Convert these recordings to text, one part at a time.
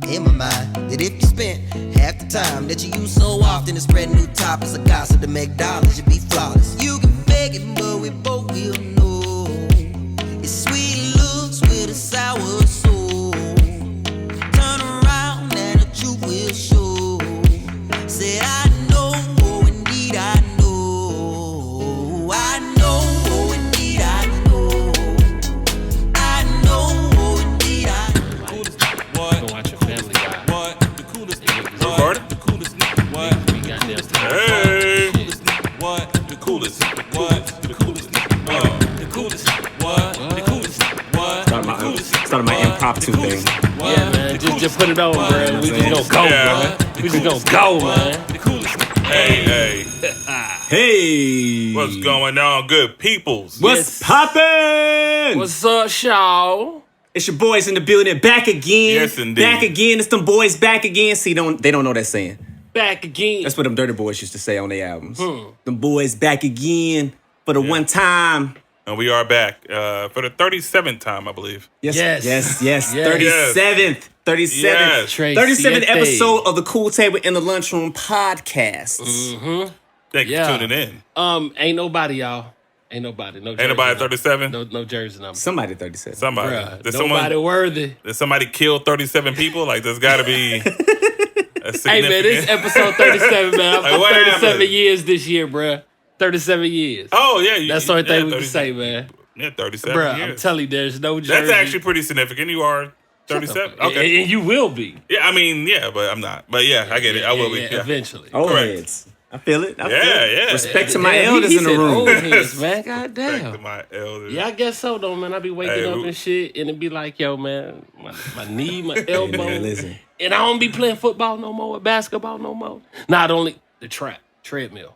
in my mind that if you spent half the time that you use so often to spread new topics of gossip to make dollars, you'd be flawless. You can fake it, but we both will know it's sweet looks with a sour soul. Turn around and the truth will show. Said I know, oh indeed I know. I know, oh indeed I know. I know, oh indeed I know. What? Go watch your Family Guy. What? The coolest nigga. Recorded? The coolest nigga. What? We got them. Hey. The coolest nigga. What? The coolest. What? The coolest nigga. What? The coolest. What? The coolest. What? Started my impromptu thing. Yeah, man. Just put it on, bro. We just gonna go, Yeah. bro. We just gonna go, man. The coolest nigga. Hey. Hey, What's going on, good peoples? What's poppin'? What's up, Shaw? It's your boys in the building, back again. Yes, indeed. Back again. It's them boys back again. See, they don't know that saying. Back again. That's what them Dirty Boys used to say on their albums. Them boys back again for the one time. And we are back for the 37th time, I believe. Yes. Yes. 37th. 37th. Yes. Tracy 37th Ete. episode of the Cool Table in the Lunchroom podcast. Thank you Yeah. for tuning in. Ain't nobody, y'all. Ain't nobody. No jersey Ain't nobody number. 37? No jersey number. Somebody 37. Somebody. Bruh, Did nobody worthy. somebody kill 37 people? Like, there's got to be a significant... Hey, man, this is episode 37, man. Like, I'm what 37 happened? years this year, bruh. 37 years. Oh, yeah. That's the only thing we 30 can say, man. Yeah, 37 Bruh, years. I'm telling you, there's no jersey. That's actually pretty significant. You are 37? Okay. And you will be. Yeah, I mean, yeah, but I'm not. But yeah, I get it. I will be. Yeah. Eventually. Old Correct. heads. I feel it. I feel Yeah, it. yeah. Respect to my Damn, elders he in the said room. old heads, man. God Back to damn. my elders. Yeah, I guess so, though, man. I be waking Hey, up who- and shit, and it be like, yo, man, my knee, my elbow. man, listen. And I don't be playing football no more, or basketball no more. Not only the treadmill.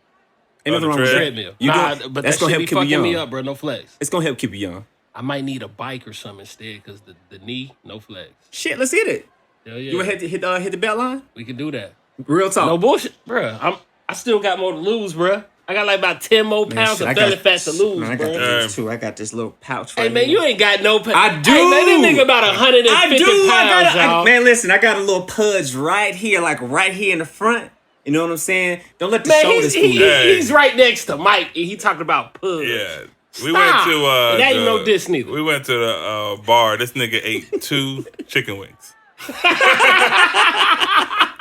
Ain't nothing wrong with tread. that. Treadmill. You Nah, go- but that's that gonna shit help be keep you fucking young. me up, bro. No flex. It's gonna help keep you young. I might need a bike or something instead, because the knee, no flex. Shit, let's hit it. Hell yeah. You want to hit the belt line? We can do that. Real talk. No bullshit, bruh. I still got more to lose, bruh. I got like about 10 more pounds shit, of belly fat to lose, man, I got bruh. this too. I got this little pouch Hey right man, here. you ain't got no. I do. Hey man, this nigga about 150 I do. pounds, y'all. Man, listen, I got a little pudge right here, like right here in the front. You know what I'm saying? Don't let the Man, shoulders fool you. he's right next to Mike, and he talking about puds. Yeah. We Stop. went to And that ain't no diss neither. We went to the bar. This nigga ate 2 chicken wings.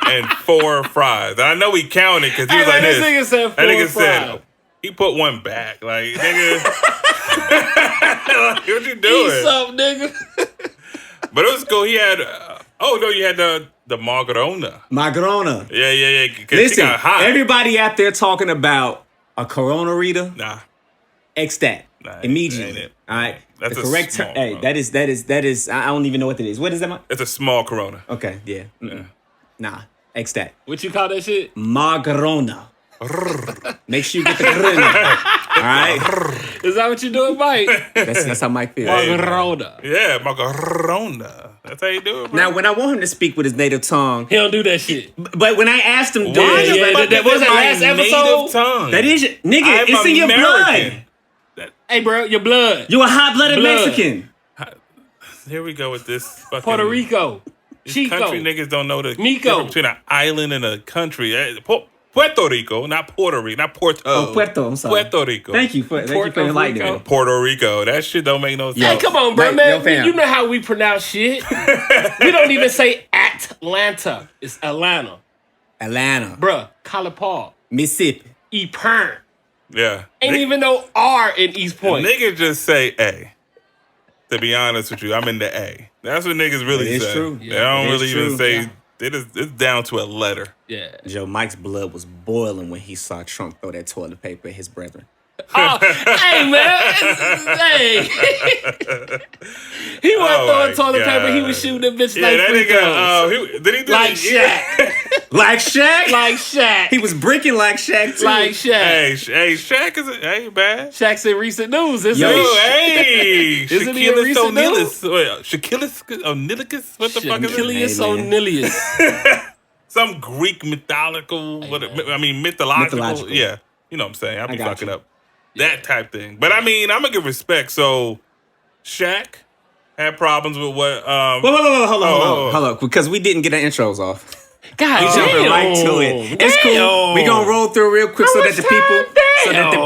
and 4 fries. And I know he counted because he was like this this. nigga said 4 That nigga fries. said he put one back. Like, nigga, like, what you doing? Eat something, nigga. But it was cool. He had you had the Margarona. Magrona. Yeah. Because she Listen, got hot. everybody out there talking about a Corona Rita, Nah. X that Nah, immediately. ain't it. All right, That's the a correct small term. Hey, Corona. that is. I don't even know what that is. What is that? It's a small Corona. Okay, yeah. Mm-mm. Nah, X that. What you call that shit? Margarona. Make sure you get the corona. All right, Is that what you doing, Mike? that's how Mike feels. Margarona. Yeah, Margarona. That's how you do it, bro. Now, when I want him to speak with his native tongue, He don't do that shit. but when I asked him, Why dude, the yeah, fuck that is was it that my last episode? native tongue? that is, nigga, I'm it's in your American. blood. Hey, bro, your blood. You a hot-blooded Blood. Mexican. Here we go with this fucking Puerto Rico. These Chico. country niggas don't know the Nico. difference between an island and a country. Puerto Rico, not Puerto Rico, not Porto. Oh, Puerto, I'm sorry. Puerto Rico. Thank you for enlightening Rico. me. Puerto Rico. That shit don't make no sense. Hey, come on, bro, Mike, man. yo, fam. You know how we pronounce shit. We don't even say Atlanta. It's Atlanta. Atlanta, Bruh, College Park. Mississippi. E-Pern. Yeah. Ain't even no R in East Point. Niggas just say A. To be honest with you, I'm in the A. That's what niggas really It is say. true. They Yeah, don't it is really even true. say. Yeah. It's down to a letter. Yeah. Joe, Mike's blood was boiling when he saw Trump throw that toilet paper at his brethren. Oh, hey, man. Hey. He wasn't Oh, throwing my toilet paper. He God. was shooting them bitches Yeah, like that free throws. nigga. Did he do Like it? Shaq. Like Shaq? Like Shaq. He was breaking like Shaq, too. Like Shaq. Hey, Shaq ain't bad. Shaq's in recent news, isn't Yo, he? Hey, Isn't he a Shaquille recent O'Neal. Shaquille O'Neal? What the fuck is it? Achilles Hey, man. O'Neal. Some Greek mythological, mythological. Yeah, you know what I'm saying. I be got fucking you. up that type thing. But I mean, I'm gonna give respect. So, Shaq, had problems with what. Wait, hold on, because we didn't get our intros off. God We jumping damn. right to it. It's cool. We gonna roll through real quick so that the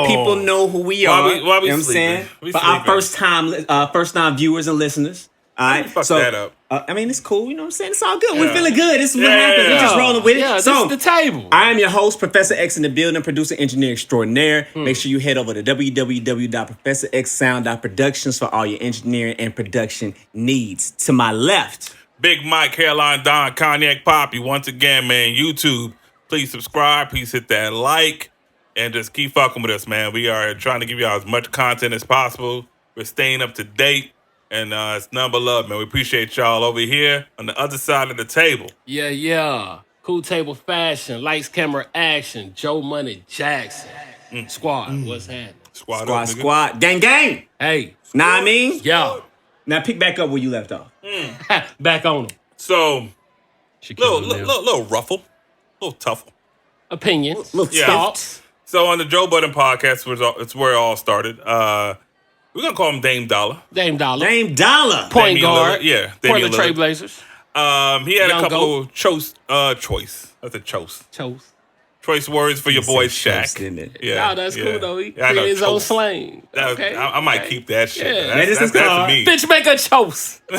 people know who we are. Why we you know what I'm sleeping? saying? We For our sleeping. first time viewers and listeners. All right, Fuck that up. I mean, it's cool. You know what I'm saying? It's all good. We're feeling good. This is what happens. yeah. We're just rolling with it. Yeah, So, this is the table. I am your host, Professor X in the building, producer, engineer extraordinaire. Make sure you head over to www.professorxsound.productions for all your engineering and production needs. To my left, Big Mike, Caroline Don, Cognac Poppy. Once again, man, YouTube, please subscribe. Please hit that like. And just keep fucking with us, man. We are trying to give y'all as much content as possible. We're staying up to date. And it's number love, man. We appreciate y'all over here on the other side of the table. Yeah. Cool table fashion, lights, camera, action. Joe Money Jackson. Squad, what's happening? Squad, up, nigga. squad, gang. Hey, Know what I mean? yeah. Now pick back up where you left off. Back on them. So, little ruffle, little tuffle. Opinions. Little Yeah. Thoughts. So on the Joe Budden podcast, it's where it all started. We're gonna call him Dame Dollar. Dame Dollar. Dame Dollar. Point Damian guard. Lillard, yeah, For Damian the Lillard. Trailblazers. He had Young a couple choice. That's a choice. Chose. Choice words for your boy said Shaq. choice, didn't it? Yeah, Oh, that's cool though. He Yeah, I know, created his own choice. slang. That- Okay. I might okay. keep that shit. Yeah. That is That's hard. me. Bitch, make a chose. You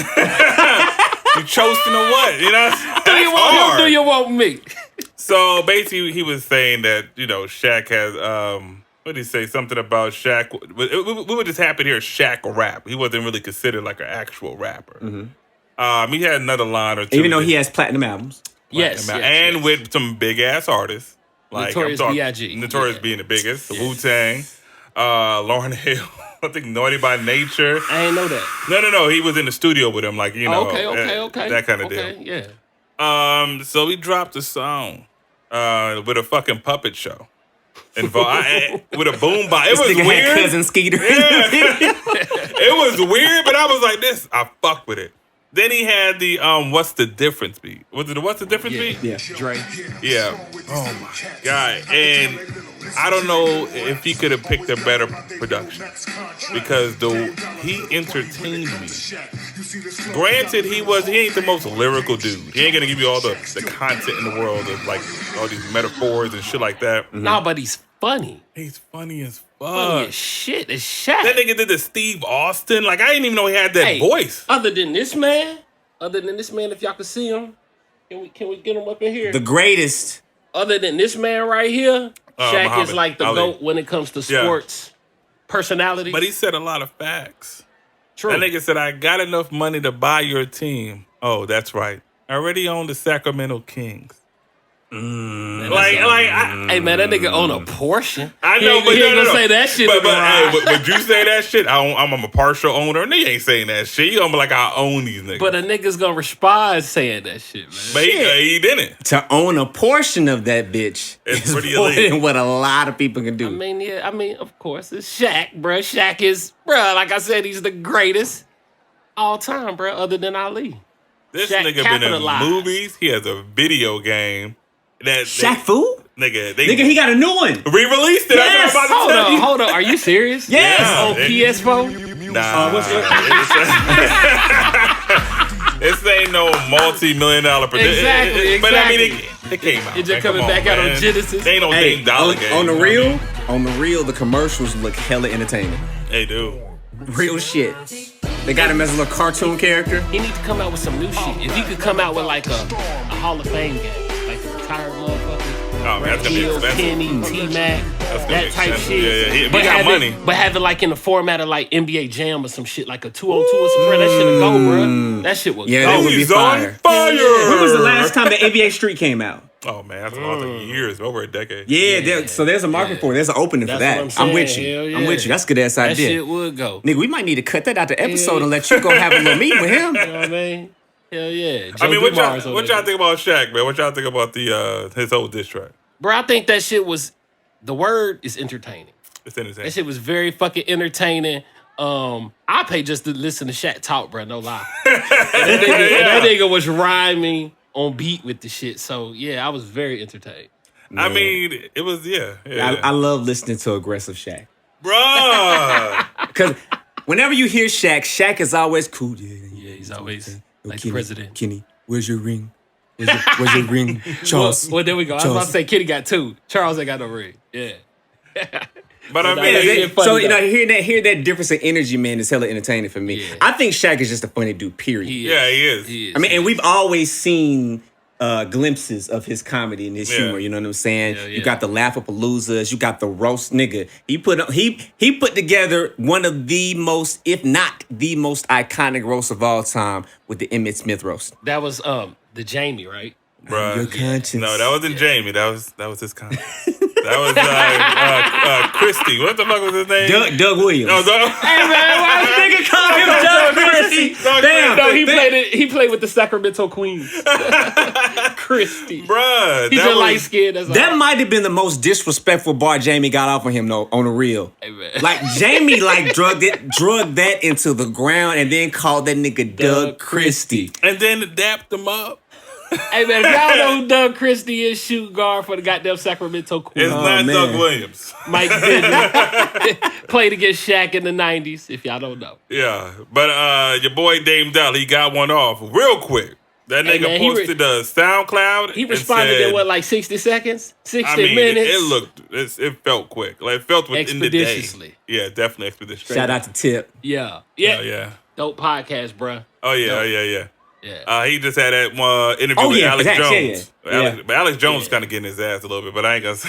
choasting or what? You know, Do you want him? Do you want me? So basically, he was saying that Shaq has what did he say? Something about Shaq. We were just happy to hear Shaq rap. He wasn't really considered like an actual rapper. He had another line or two. Even though he has platinum albums. Yes. and with some big ass artists like Notorious I'm talking- B.I.G.. Notorious being the biggest. The Wu-Tang, Lauryn Hill. I think Naughty by Nature. I ain't know that. No. He was in the studio with him, like Okay. that kind of deal. Yeah. So he dropped a song with a fucking puppet show. With a boombox. It was Nigga had weird. Cousin Skeeter. It was weird, but I was like, I fuck with it. Then he had the what's the difference beat? Was it the what's the difference beat? Yeah. Dre. Yeah. Oh my god. And I don't know if he could have picked a better production because he entertained me. Granted, he ain't the most lyrical dude. He ain't gonna give you all the content in the world of like all these metaphors and shit like that. Nah, but he's funny. He's funny as Funny fuck. as shit. It's Shaq. That nigga did the Steve Austin. Like I didn't even know he had that Hey, voice. Other than this man, if y'all can see him, can we get him up in here? The greatest. Other than this man right here, Shaq Muhammad is like the Ali. GOAT when it comes to sports personality. But he said a lot of facts. True. That nigga said, I got enough money to buy your team. Oh, that's right. I already own the Sacramento Kings. Hey man, that nigga own a portion. I know, but he ain't no. gonna say that shit. But, in the ride. would you say that shit? I'm a partial owner. Nigga ain't saying that shit. You gonna be like, I own these niggas. But a nigga's gonna respond saying that shit, man. But he didn't. To own a portion of that bitch It's is pretty more elite. than what a lot of people can do. I mean, of course, it's Shaq, bruh. Shaq is, bruh, like I said, he's the greatest all time, bruh, other than Ali. This Shaq nigga been in capitalized. movies. He has a video game. Shaq Fu? Nigga, Nigga, he got a new one. re-released it. Yes. That's what I'm about to tell you. Hold on. Are you serious? Yes. Yeah. On PS4? Nah. This ain't no multi-million-dollar production. Exactly, But I mean, exactly. it came out. It just man. coming Come back out on man. Genesis. They ain't no Hey, Dame Dollar game. on the you know what I mean? real, the commercials look hella entertaining. They do. Real shit. They got him as a little cartoon character. He needs to come out with some new shit. If he could come out with like a Hall of Fame game, like the retired motherfuckers. Oh, man, that's gonna be expensive. Kenny, T-Mac, That's gonna that be type expensive. shit. Yeah. He got money. But have it like in the format of like NBA Jam or some shit, like a 2-on-2 or some, bro. That shit would go, bro. That shit would Yeah, go. that would be He's fire. on fire. When was the last time the NBA Street came out? Oh, man, that's all the years. Over a decade. Yeah, so there's a market for it. There's an opening That's for that. what I'm saying. with you. Hell I'm yeah. with you. That's a good ass That idea. shit would go. Nigga, we might need to cut that out the episode Yeah. and let you go have a little meeting with him. You know what I mean? Hell yeah. I mean, Joe Dumars on what that y'all think about Shaq, man? What y'all think about the his whole diss track? Bro, I think that shit was, the word is entertaining. It's insane. That shit was very fucking entertaining. I pay just to listen to Shaq talk, bro. No lie. that nigga was rhyming on beat with the shit. So yeah, I was very entertained. I mean, it was, yeah. I love listening to aggressive Shaq. Bruh. Because whenever you hear Shaq is always cool. Yeah, he's always like the Kenny, president. Kenny, where's your ring? Where's your ring, Charles? Well, there we go. I was about to say Kitty got 2. Charles ain't got no ring. Yeah. But I Yeah, mean, they- funny So though. hear that difference in energy, man, is hella entertaining for me. Yeah. I think Shaq is just a funny dude. Period. yeah, he is. He is. I mean, and we've always seen glimpses of his comedy and his Yeah. humor. You know what I'm saying? Yeah, You yeah. got the Laugh-A-Paloozas. You got the roast nigga. He put together one of the most, if not the most iconic roast of all time with the Emmett Smith roast. That was the Jamie, right? Bruh. Your conscience. No, that wasn't Jamie. That was his con. That was Christy. What the fuck was his name? Doug Williams. No, Doug. Hey man, why this nigga call him Doug Christie? Damn. No, he played with the Sacramento Queens. Christy. Bruh. He's that a was- light skin. That's That all. might have been the most disrespectful bar Jamie got off of him though, on the real. Hey, man. Like Jamie drug that into the ground and then called that nigga Doug Christie. And then dapped him up. Hey man, if y'all know who Doug Christie is, shoot guard for the goddamn Sacramento Queens. It's not man. Doug Williams. Mike Bidden played against Shaq in the 90s, if y'all don't know. Yeah. But your boy Dame Dollar, he got one off real quick. That Hey, nigga man, he posted the SoundCloud. He and responded said, in what, like 60 seconds? 60 I mean, minutes? it felt quick. Like it felt within the day. Expeditiously. Yeah, definitely expeditiously. Shout out to Tip. Yeah. Oh Yeah. yeah. Dope podcast, bruh. Oh yeah. Dope. Oh yeah. Yeah. Yeah. He just had that interview Oh, with yeah, Alex Zach, yeah, Jones. yeah. But Alex Jones is Yeah. kind of getting his ass a little bit, but I ain't gonna say.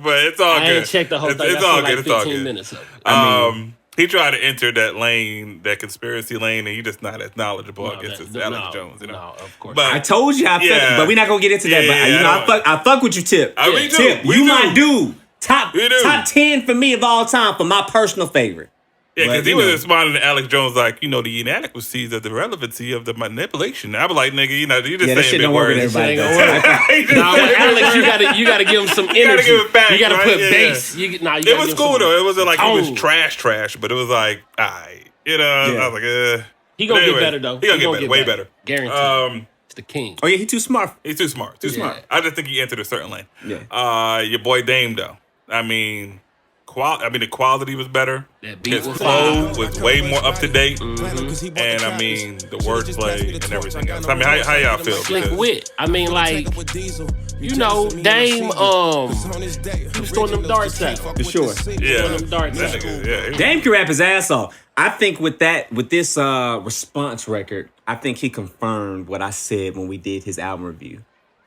But it's all I good. ain't checked the whole thing. It's I all saw good. like It's all 15 good. minutes of it. He tried to enter that lane, that conspiracy lane, and he just not as knowledgeable. I guess No, as no, Alex Jones, you know. No, of course. But I told you I felt Yeah. but we're not gonna get into that. Yeah, But yeah, you know, I I fuck with you, Tip. We do. Tip, We you do. my dude. Top We do. top 10 for me of all time for my personal favorite. Yeah, because But, he you was know. responding to Alex Jones like, the inadequacies of the relevancy of the manipulation. I was like, nigga, you just Yeah, that saying shit big don't work with words. everybody. Shit ain't though. gonna He just Nah, said with big Alex, words. you gotta give him some energy. You gotta give it back, You gotta right? put Yeah. bass. It was cool though. It wasn't like he was tone. trash, but it was like, alright. Yeah. I was like, He gonna But get anyway, better though. He gonna get better, way better. Guaranteed. It's the king. Oh yeah, he too smart. He's too smart. Too smart. I just think he entered a certain lane. Yeah. Your boy Dame though. I mean, the quality was better. That beat His was flow was way more up to date. Mm-hmm. And I mean, the wordplay and everything else. I mean, how y'all feel? Slick Because- wit. I mean, like, Dame, he was throwing them darts out. For sure. Yeah. Throwing them darts That out. nigga, yeah. he- Dame can rap his ass off. I think with this response record, I think he confirmed what I said when we did his album review,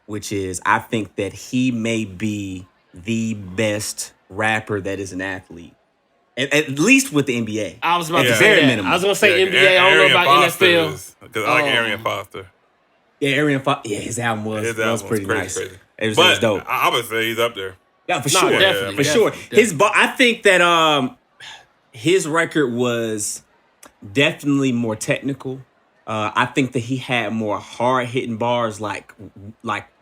which is I think that he may be the best rapper that is an athlete. At least with the NBA. I was about to Yeah. say Very that. minimum. I was gonna say Yeah, NBA. I don't know Arian about Foster NFL. is- Because I like Arian Foster. Yeah, yeah, his album was His that album was pretty was nice. crazy. It was But dope. I would say he's up there. Yeah, for No, sure. definitely, For sure. definitely. I think that his record was definitely more technical. I think that he had more hard hitting bars, like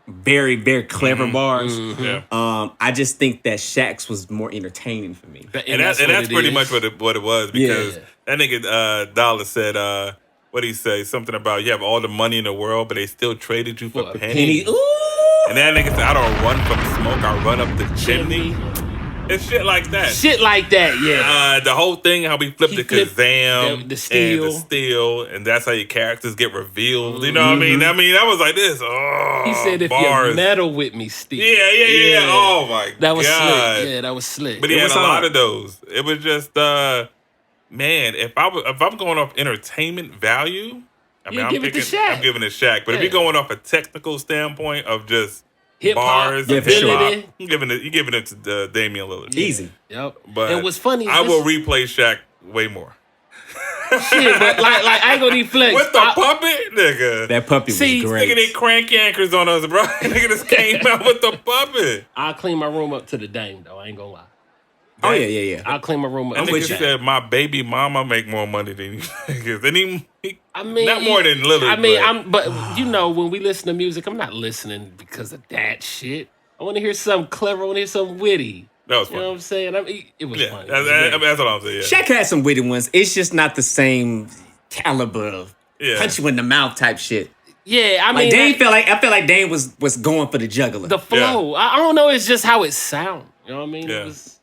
very, very clever bars. Yeah. I just think that Shaq's was more entertaining for me. And that's pretty much what it was, because Yeah. that nigga Dollar said, what did he say? Something about you have all the money in the world, but they still traded you for For a pennies. Penny, ooh. And that nigga said, I don't run from smoke, I run up the chimney. It's shit like that. Shit like that, yeah. The whole thing, how we flipped He the flipped Kazam the steel. and the steel, and that's how your characters get revealed. You know what I mean? I mean, that was like this. Oh, He said, if bars. you meddle with me, Steve. Yeah. Oh my god. That was slick. Yeah, that was slick. But he It had was a lot hard. of those. It was just, man, if I'm going off entertainment value, I mean, You I'm give it to picking, Shaq. I'm giving it Shaq. But if Yeah. you're going off a technical standpoint of just Hip hop, bars, Yeah, and for sure. hip-hop, ability. you're giving it to Damian Lillard. Easy. Yep. But and what's funny is I will this replay Shaq way more. shit, but like I ain't gonna deflect. With the puppet, nigga. That puppy See, was Nigga, great. they crank anchors on us, bro. Nigga just came out with the puppet. I'll clean my room up to the Dame though. I ain't gonna lie. Oh yeah. I'll clean my room up. That to nigga the Dame. said, my baby mama make more money than you niggas. And he I mean, not more than Lillard. I mean, but but when we listen to music, I'm not listening because of that shit. I want to hear something clever. I want to hear something witty. that was You know funny. what I'm saying? I mean, it was Yeah, funny. that's what I'm saying. Yeah. Shaq had some witty ones. It's just not the same caliber of Yeah. punch you in the mouth type shit. Yeah, I Like mean, Dame I felt like Dame was going for the juggler. the flow. I don't know. It's just how it sound. You know what I mean? Yeah. It was,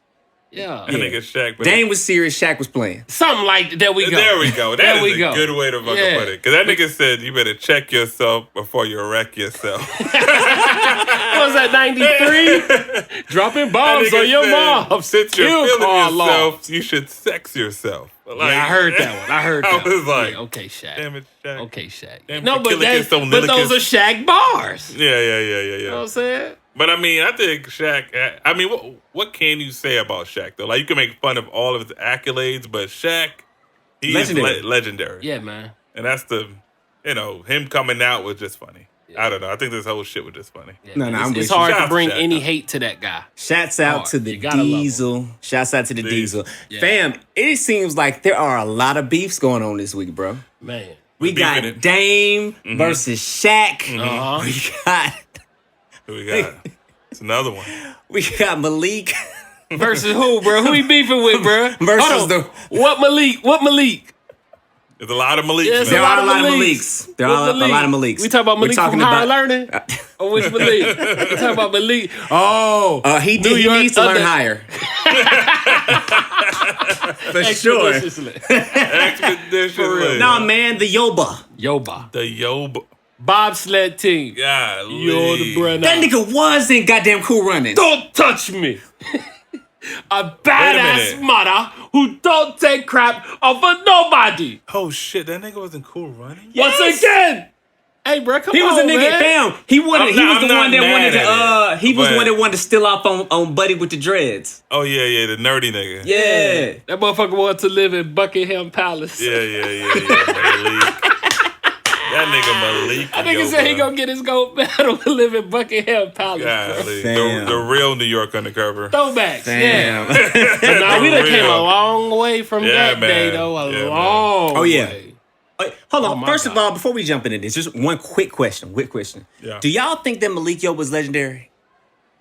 Yeah. That nigga Shaq. But Dame was serious. Shaq was playing. Something like there we go. There we go. That There is we go. a good way to fucking Yeah. put it. Because that nigga said you better check yourself before you wreck yourself. What was that, 93? Dropping bombs That nigga on your said, mom. Since you're Kill feeling Carl yourself, Law. you should sex yourself. Like, Yeah, I heard that one. I heard that I was one. like, Yeah, okay, Shaq. damn it, Shaq. Okay, Shaq. Damn, No, but, Achilles don't but those Nilicus. are Shaq bars. Yeah. You know what I'm saying? But I mean, I think Shaq. I mean, what can you say about Shaq though? Like you can make fun of all of his accolades, but Shaq, he Legendary. is legendary. Yeah, man. And that's him coming out was just funny. I don't know. I think this whole shit was just funny. Yeah, No, man. I'm It's with hard you. to Shout bring out to Shaq, any though. hate to that guy. Shouts out Hard. to the You gotta love him. Diesel. Shouts out to the Diesel. Yeah. Fam, it seems like there are a lot of beefs going on this week, bro. Man. We got beefing it. Dame versus Shaq. Uh-huh. We got Who we got? It's another one. Malik. Versus who, bro? Who he beefing with, bro? Versus Hold on. the- What Malik? There's a lot of Maliks. Yes, There man. are a lot of Maliks. Maliks. There What are a lot of Maliks. We talking about We're Malik talking from Higher about- Learning? Or which Malik? We talking about Malik. Oh, He New he York needs to learn under- higher. For sure. Expeditiously. Expedition. Nah, man, the Yoba. Yoba. The Yoba. Bobsled team. Golly. You're the brother. That nigga wasn't goddamn Cool Runnings. Don't touch me. A badass minute. mother who don't take crap off of nobody. Oh shit, that nigga wasn't Cool Running? Once again. Hey, bro, come on, He was a nigga, man. fam. He was I'm the not one that mad wanted at to. He was the but- one that wanted to steal off on Buddy with the dreads. Oh yeah, the nerdy nigga. Yeah. That motherfucker wanted to live in Buckingham Palace. Yeah. Malik. That nigga Malik. I think he said he gonna get his gold medal to live in Buckingham Palace. bro. Golly. Damn. The real New York undercover. Throwbacks, yeah. Damn. But nah, we done For came a real. long way from Yeah, that day, man. though. Yeah, man. Long Oh, yeah. way. Hold Oh, on. my First of God. all, before we jump into this, just one quick question. Yeah. Do y'all think that Malik Yoba was legendary?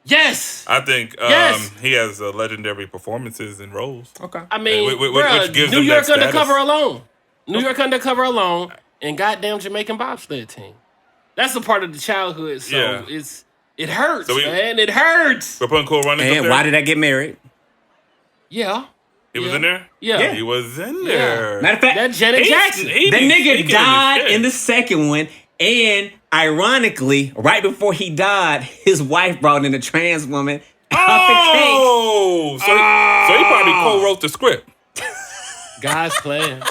Yes. I think Yes. he has legendary performances and roles. Okay. I mean, Which gives New him York that Undercover status. alone. New York Undercover alone and goddamn Jamaican bobsled team. That's a part of the childhood, so Yeah. it hurts, So man. It hurts. We're putting Cool Runnings up And there? why did I get married? Yeah. He was Yeah. in there? Yeah. He was in there. Matter of fact, That Janet Jackson. that nigga died in the second one, and ironically, right before he died, his wife brought in a trans woman. Oh! So he probably co-wrote the script. Guys playing.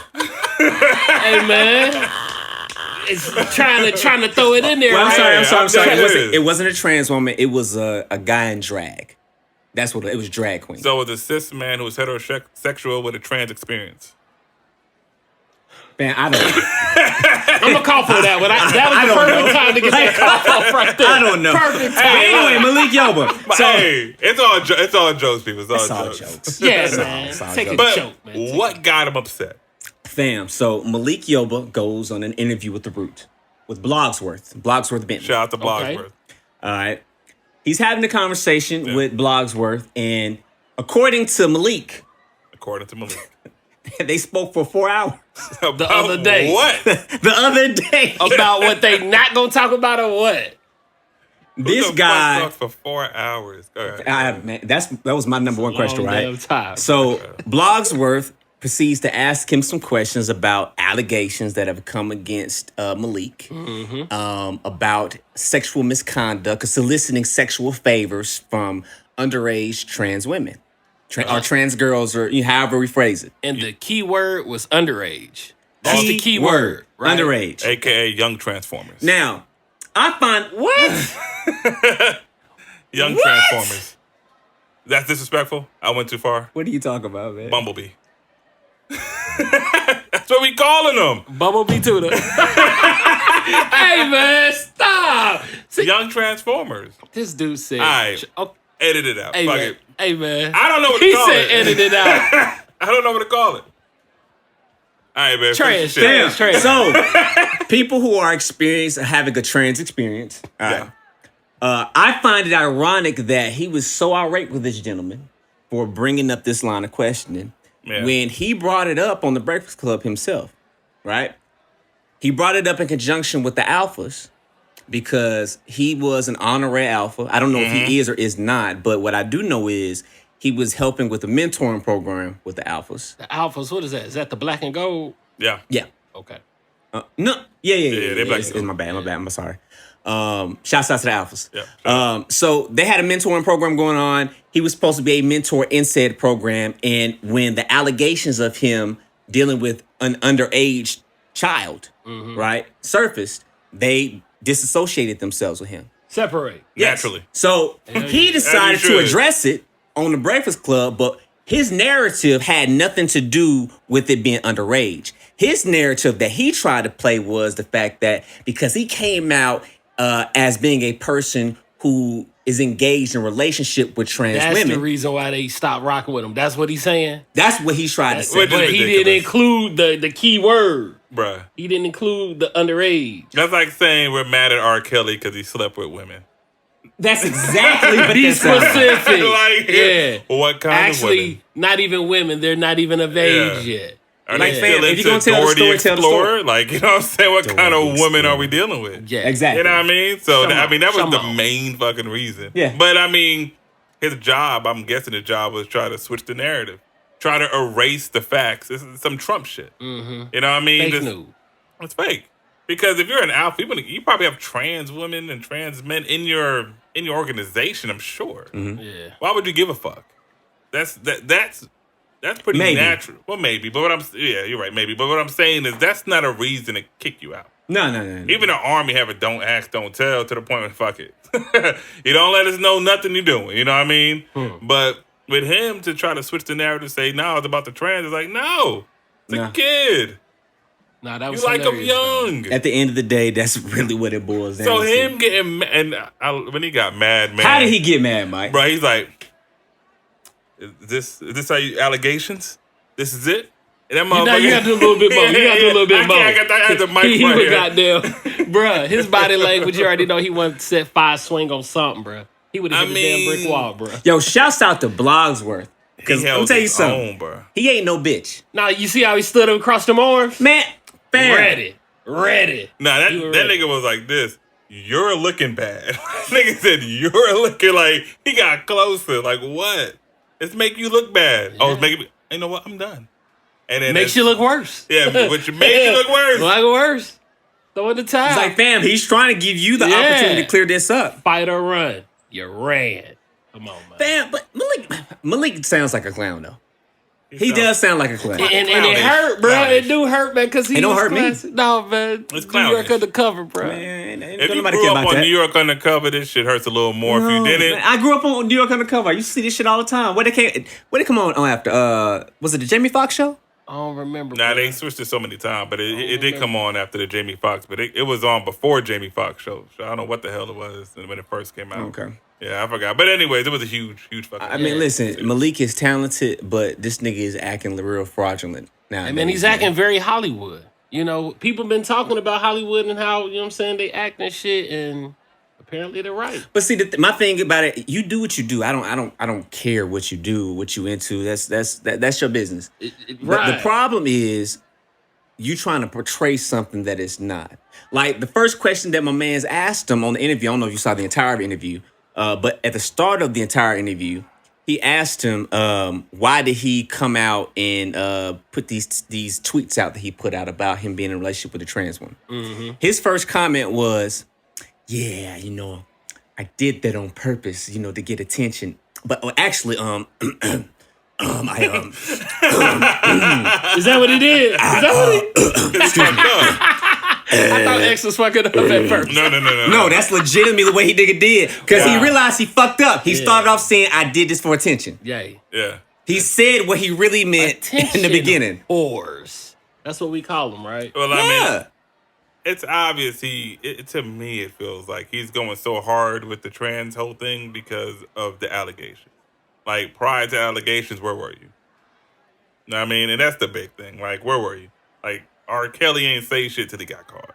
Hey man. It's trying to throw it in there. Well, right? I'm sorry. Yeah. It wasn't a trans woman. It was a guy in drag. That's what it was. Drag queen. So it was a cis man who was heterosexual with a trans experience. Man, I don't. I'm gonna call for that one. That was I the don't perfect know. time to get that call off right there. I don't know. Perfect But time. anyway, Malik Yoba. But So hey, it's all jokes, people. It's it's all all jokes. jokes. Yeah, It's all- man. it's all Take jokes. a But joke, man. what got him upset? Fam. So Malik Yoba goes on an interview with The Root with Blogsworth Benton. Shout out to Okay. Blogsworth. All right. He's having a conversation with Blogsworth, and according to Malik, According to Malik. they spoke for 4 hours. The other day. What? The other day, About what they not gonna talk about or what? this Who the fuck guy. talked for 4 hours. Go ahead. Man, that was my number one question, Long right? damn time. So Blogsworth proceeds to ask him some questions about allegations that have come against Malik, about sexual misconduct or soliciting sexual favors from underage trans women, or trans girls, or however we phrase it. And the key word was underage. That's the key word, right? Underage. AKA Young Transformers. Now, I find what? Young What? Transformers. That's disrespectful? I went too far. What are you talking about, man? Bumblebee. That's what we calling them. Bumblebee Tudor. Hey man, stop. See, Young Transformers. this dude said. All right. Oh, Edit it out. hey Fuck man. it. Hey man. I don't know what He to call said it. edit it out. I don't know what to call it. All right, man. Trash, finish your shit. trash. So, people who are having a trans experience, all right, Yeah. I find it ironic that he was so irate with this gentleman for bringing up this line of questioning Yeah. when he brought it up on the Breakfast Club himself, right? He brought it up in conjunction with the Alphas because he was an honorary Alpha. I don't know if he is or is not, but what I do know is he was helping with a mentoring program with the Alphas. The Alphas, what is that? Is that the black and gold? Yeah. Yeah. Okay. No. Yeah. They're black. It's my bad. I'm sorry. Shouts out to the Alphas. Yeah. So they had a mentoring program going on. He was supposed to be a mentor in said program. And when the allegations of him dealing with an underage child, right, surfaced, they disassociated themselves with him. Separate. Naturally. So he decided As you to should. address it on the Breakfast Club, but his narrative had nothing to do with it being underage. His narrative that he tried to play was the fact that because he came out as being a person who is engaged in a relationship with trans That's women. the reason why they stopped rocking with him. That's what he's saying. That's what he tried to say. Which is But he ridiculous. didn't include the key word. Bruh. He didn't include the underage. That's like saying we're mad at R. Kelly because he slept with women. That's exactly what Be he said. specific. Like, yeah. what kind of Actually, women? not even women. They're not even of age Yeah. yet. Are Like, they fam, still if into you're gonna tell the Dora story, the tell the Explorer? story. Like, you know what I'm saying? What Dora kind the of women Explorer. are we dealing with? Yeah. Exactly. You know what I mean? So, Come on, that was come the on. main fucking reason. Yeah. But, I mean, his job, I'm guessing his job was try to switch the narrative. Try to erase the facts. This is some Trump shit. Mm-hmm. You know what I mean? Fake news. It's fake. Because if you're an alpha, you probably have trans women and trans men in your organization, I'm sure. Yeah. Why would you give a fuck? That's pretty Maybe. natural. Well, maybe, but you're right, maybe. But what I'm saying is that's not a reason to kick you out. No. Even the army have a don't ask, don't tell to the point where fuck it. You don't let us know nothing you're doing. You know what I mean? But with him to try to switch the narrative, say no, it's about the trans. It's like no, it's Nah. a kid. Nah, that You was like him hilarious, though. young. At the end of the day, that's really what it boils down So to. him getting when he got mad, man. How did he get mad, Mike? Bro, he's like, is this how you allegations? This is it? And that You got to do a little bit more. You got to do a little bit more. I got the mic He right was here. goddamn, bruh. His body language, you already know he wanted to set fire swing on something, bruh. He would have hit the damn brick wall, bruh. Yo, shouts out to Blogsworth. Because He let me held tell you his something. own, bro. He ain't no bitch. Now you see how he stood up across them arms? Man, fam. Ready. Nah, that You were that ready. nigga was like this. You're looking bad. Nigga said you're looking like he got closer. Like what? It's make you look bad. Oh, it's making me. You know what? I'm done. And then Makes you look worse. Yeah, which makes you look worse. Like worse. Throw in the towel. It's like, fam, he's trying to give you the Yeah. opportunity to clear this up. Fight or run. You ran. Come on, man. Fam, but Malik sounds like a clown, though. He does sound like a clown. And it Clownish. hurt, bro. Clownish. It do hurt, man, because he It don't was hurt me. classic. No, man. It's New York clownish. undercover, bro. Man, ain't If you nobody grew care up about on that. New York Undercover, this shit hurts a little more. If you No, didn't, man, I grew up on New York Undercover. I used to see this shit all the time. Where they come on after? Was it the Jamie Foxx show? I don't remember. nah, bro. they switched it so many times, but it did come on after the Jamie Foxx. But it was on before Jamie Foxx show. So I don't know what the hell it was when it first came out. Okay. Yeah, I forgot. But anyways, it was a huge fucking. I mean, listen, Malik is talented, but this nigga is acting real fraudulent now. And man, he's acting very Hollywood. You know, people been talking about Hollywood and how, you know what I'm saying, they act and shit, and apparently they're right. But see, my thing about it, you do what you do. I don't care what you do, what you into. That's your business. Right. The problem is you trying to portray something that is not. Like the first question that my man's asked him on the interview. I don't know if you saw the entire interview, but at the start of the entire interview, he asked him why did he come out and put these tweets out that he put out about him being in a relationship with a trans woman. Mm-hmm. His first comment was, "Yeah, you know, I did that on purpose, you know, to get attention. But actually, Is that what he did? Is that what he It's fucked up. I thought X was fucking up at first. No. no, that's legitimately the way he did. Because he Wow. realized he fucked up. He started off saying, I did this for attention. Yay. Yeah. He said what he really meant in the beginning. Whores. That's what we call them, right? Well, I Yeah. mean, it's obvious to me, it feels like he's going so hard with the trans whole thing because of the allegations. Like, prior to allegations, where were you? Know what I mean? And that's the big thing. Like, where were you? Like, R. Kelly ain't say shit till he got caught.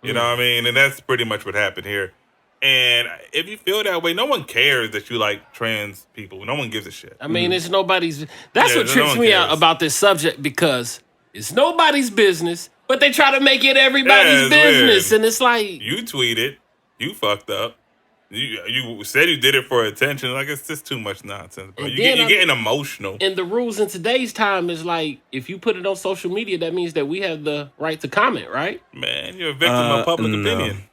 You know what I mean? And that's pretty much what happened here. And if you feel that way, no one cares that you like trans people. No one gives a shit. I mean, it's nobody's. That's Yeah, what no trips one me out cares. about this subject, because it's nobody's business, but they try to make it everybody's Yeah, it's business. weird. And it's like, You tweeted. You fucked up. You said you did it for attention. Like, it's just too much nonsense, bro. And You're then getting emotional. And the rules in today's time is like, if you put it on social media, that means that we have the right to comment, right? Man, you're a victim of public opinion.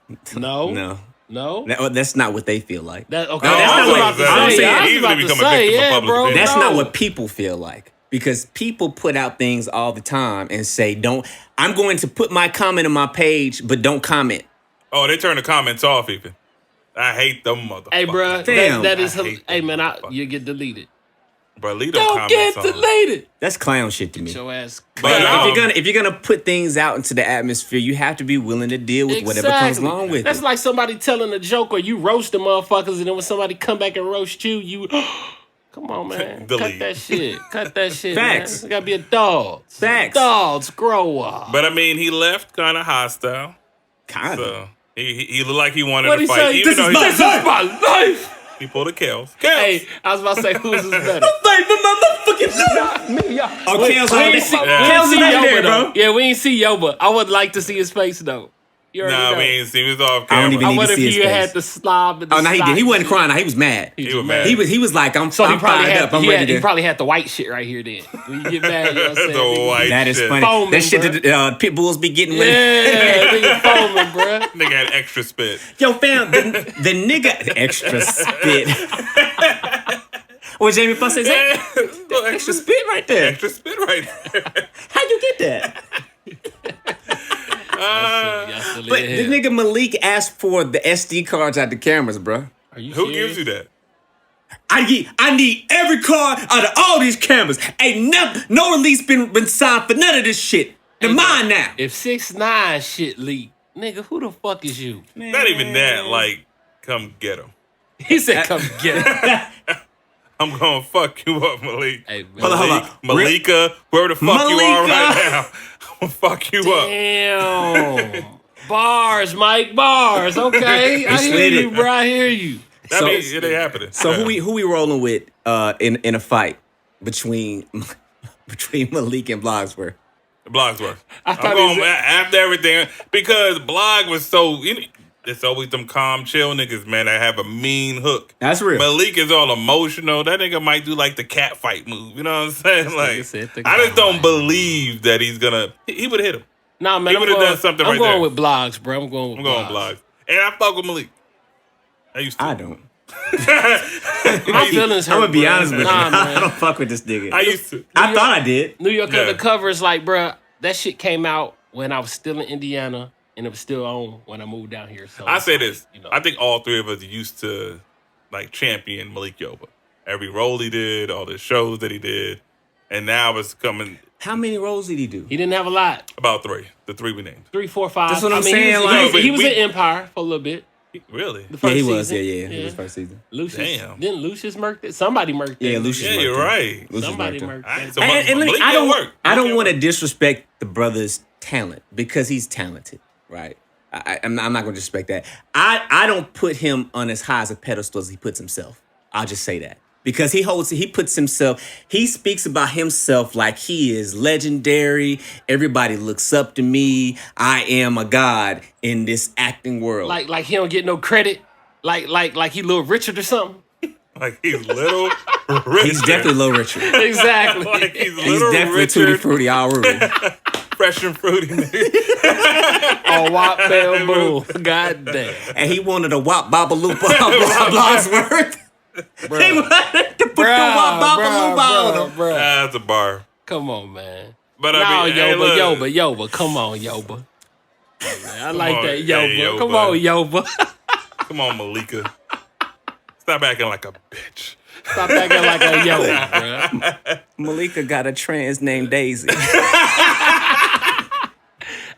No. That's not what they feel like. That's No, not what I was about to I'm say. saying I was easily about to become a say, victim of yeah, public bro. opinion. That's no. not what people feel like. Because people put out things all the time and say, I'm going to put my comment on my page, but don't comment. Oh, they turn the comments off even. I hate them motherfuckers. Hey, bro, Damn. that is. I hate Hey, them man, motherfuckers. you get deleted. Bro, leave them Don't get comments on. deleted. That's clown shit to me. Get your ass. But, If you're gonna put things out into the atmosphere, you have to be willing to deal with whatever comes along with That's it. like somebody telling a joke or you roast the motherfuckers, and then when somebody come back and roast you, you come on, man, Delete. cut that shit, cut that shit. Facts. Man. It gotta be a dog. Facts. Dogs grow up. But I mean, he left kind of hostile. Kind of. So he looked like he wanted What to he fight, say? even This though is my life. he pulled a Kels. Hey, I was about to say, who's is better? Oh, Kale's We on ain't it. see, Yeah. we ain't see Kale's Yoba, legendary, though. bro. Yeah, we ain't see Yoba. I would like to see his face, though. You already Nah, know. we ain't seen. He was off I don't camera. even I need to wonder if see his he face. had the slob. And the Oh, no, he did. He side wasn't shit. crying. He was mad. He was mad. He was like, I'm So he probably fired had. up. I'm He ready to. probably had the white shit right here. Then when you get mad, you know what I'm saying? The Nigga, white That is shit. funny. Foaming, That shit bruh. that pit bulls be getting with it. Yeah, nigga foaming, bro. Nigga had extra spit. Yo, fam, the nigga extra spit. What Jamie Foxx says? Little Extra spit right there. Extra spit right there. How'd you get that? But the nigga Malik asked for the SD cards out the cameras, bro. Are you Who serious? gives you that? I need every card out of all these cameras. Ain't no release been signed for none of this shit. They're mine now. If 6ix9ine shit leak, nigga, who the fuck is you? Not even that. Like, come get him. He said, "Come get it." I'm gonna fuck you up, Malik. Hey, man. Hold on. Malika, whoever the fuck you are right now, I'm gonna fuck you up. Damn. Bars, Mike. Bars. Okay, I hear slid you, it. bro. I hear you. That means it ain't happening. So who we rolling with in a fight between Malik and Blogsworth? Blogsworth. I I'm thought going he was- after everything because Blog was so. It's always them calm, chill niggas, man, that have a mean hook. That's real. Malik is all emotional. That nigga might do like the cat fight move. You know what I'm saying? Like, said the I just cat don't fight. believe that he's gonna. He would have hit him. Nah, man. He I'm would've going, done something I'm right going there. with blogs, bro. I'm going with I'm going Blogs, and I fuck with Malik. I used to. I don't. My feelings hurt. I'm gonna be bro. honest with Nah, you. man. I don't fuck with this nigga. I used to. I thought I did. New York Yeah. Undercover is like, bro, that shit came out when I was still in Indiana, and it was still on when I moved down here. So I say this. you know. I think all three of us used to like champion Malik Yoba. Every role he did, all the shows that he did, and now it's coming How many roles did he do? He didn't have a lot. about three. The three we named. 3, 4, 5. That's what I'm He saying, was, like- he was we- in Empire for a little bit. Really? The first Yeah, he was. season. Yeah. It was first season. Lucius. Damn. Didn't Lucius murk it? Somebody murked it. Yeah, Lucius. Yeah, murked you're him. right. Lucius Somebody murked him. murked All right, it. so And Malik I can't don't. work. I don't Malik want to can't disrespect the brother's talent because he's talented, right? I'm not going to disrespect that. I don't put him on as high as a pedestal as he puts himself. I'll just say that because he puts himself. He speaks about himself like he is legendary. Everybody looks up to me. I am a god in this acting world. Like he don't get no credit. Like he Little Richard or something. Like he's little Richard. he's definitely Little Richard. Exactly. like he's He's little definitely Tutti Richard, Frutti already. fresh and fruity. Oh, Wop Bamboo. God damn. And he wanted a wop babaloopa Blogsworth. Bro. He wanted to put the wop babaloopa on him. bro. That's a bar. Come on, man. But No, I mean, hey, look, Yoba. Come on, Yoba. Hey, man, I like on, that, hey, Yoba. Yoba. Come on, Yoba. Come on, Malika. Stop acting like a bitch. Stop acting like a Yoba, bro. Malika got a trans named Daisy.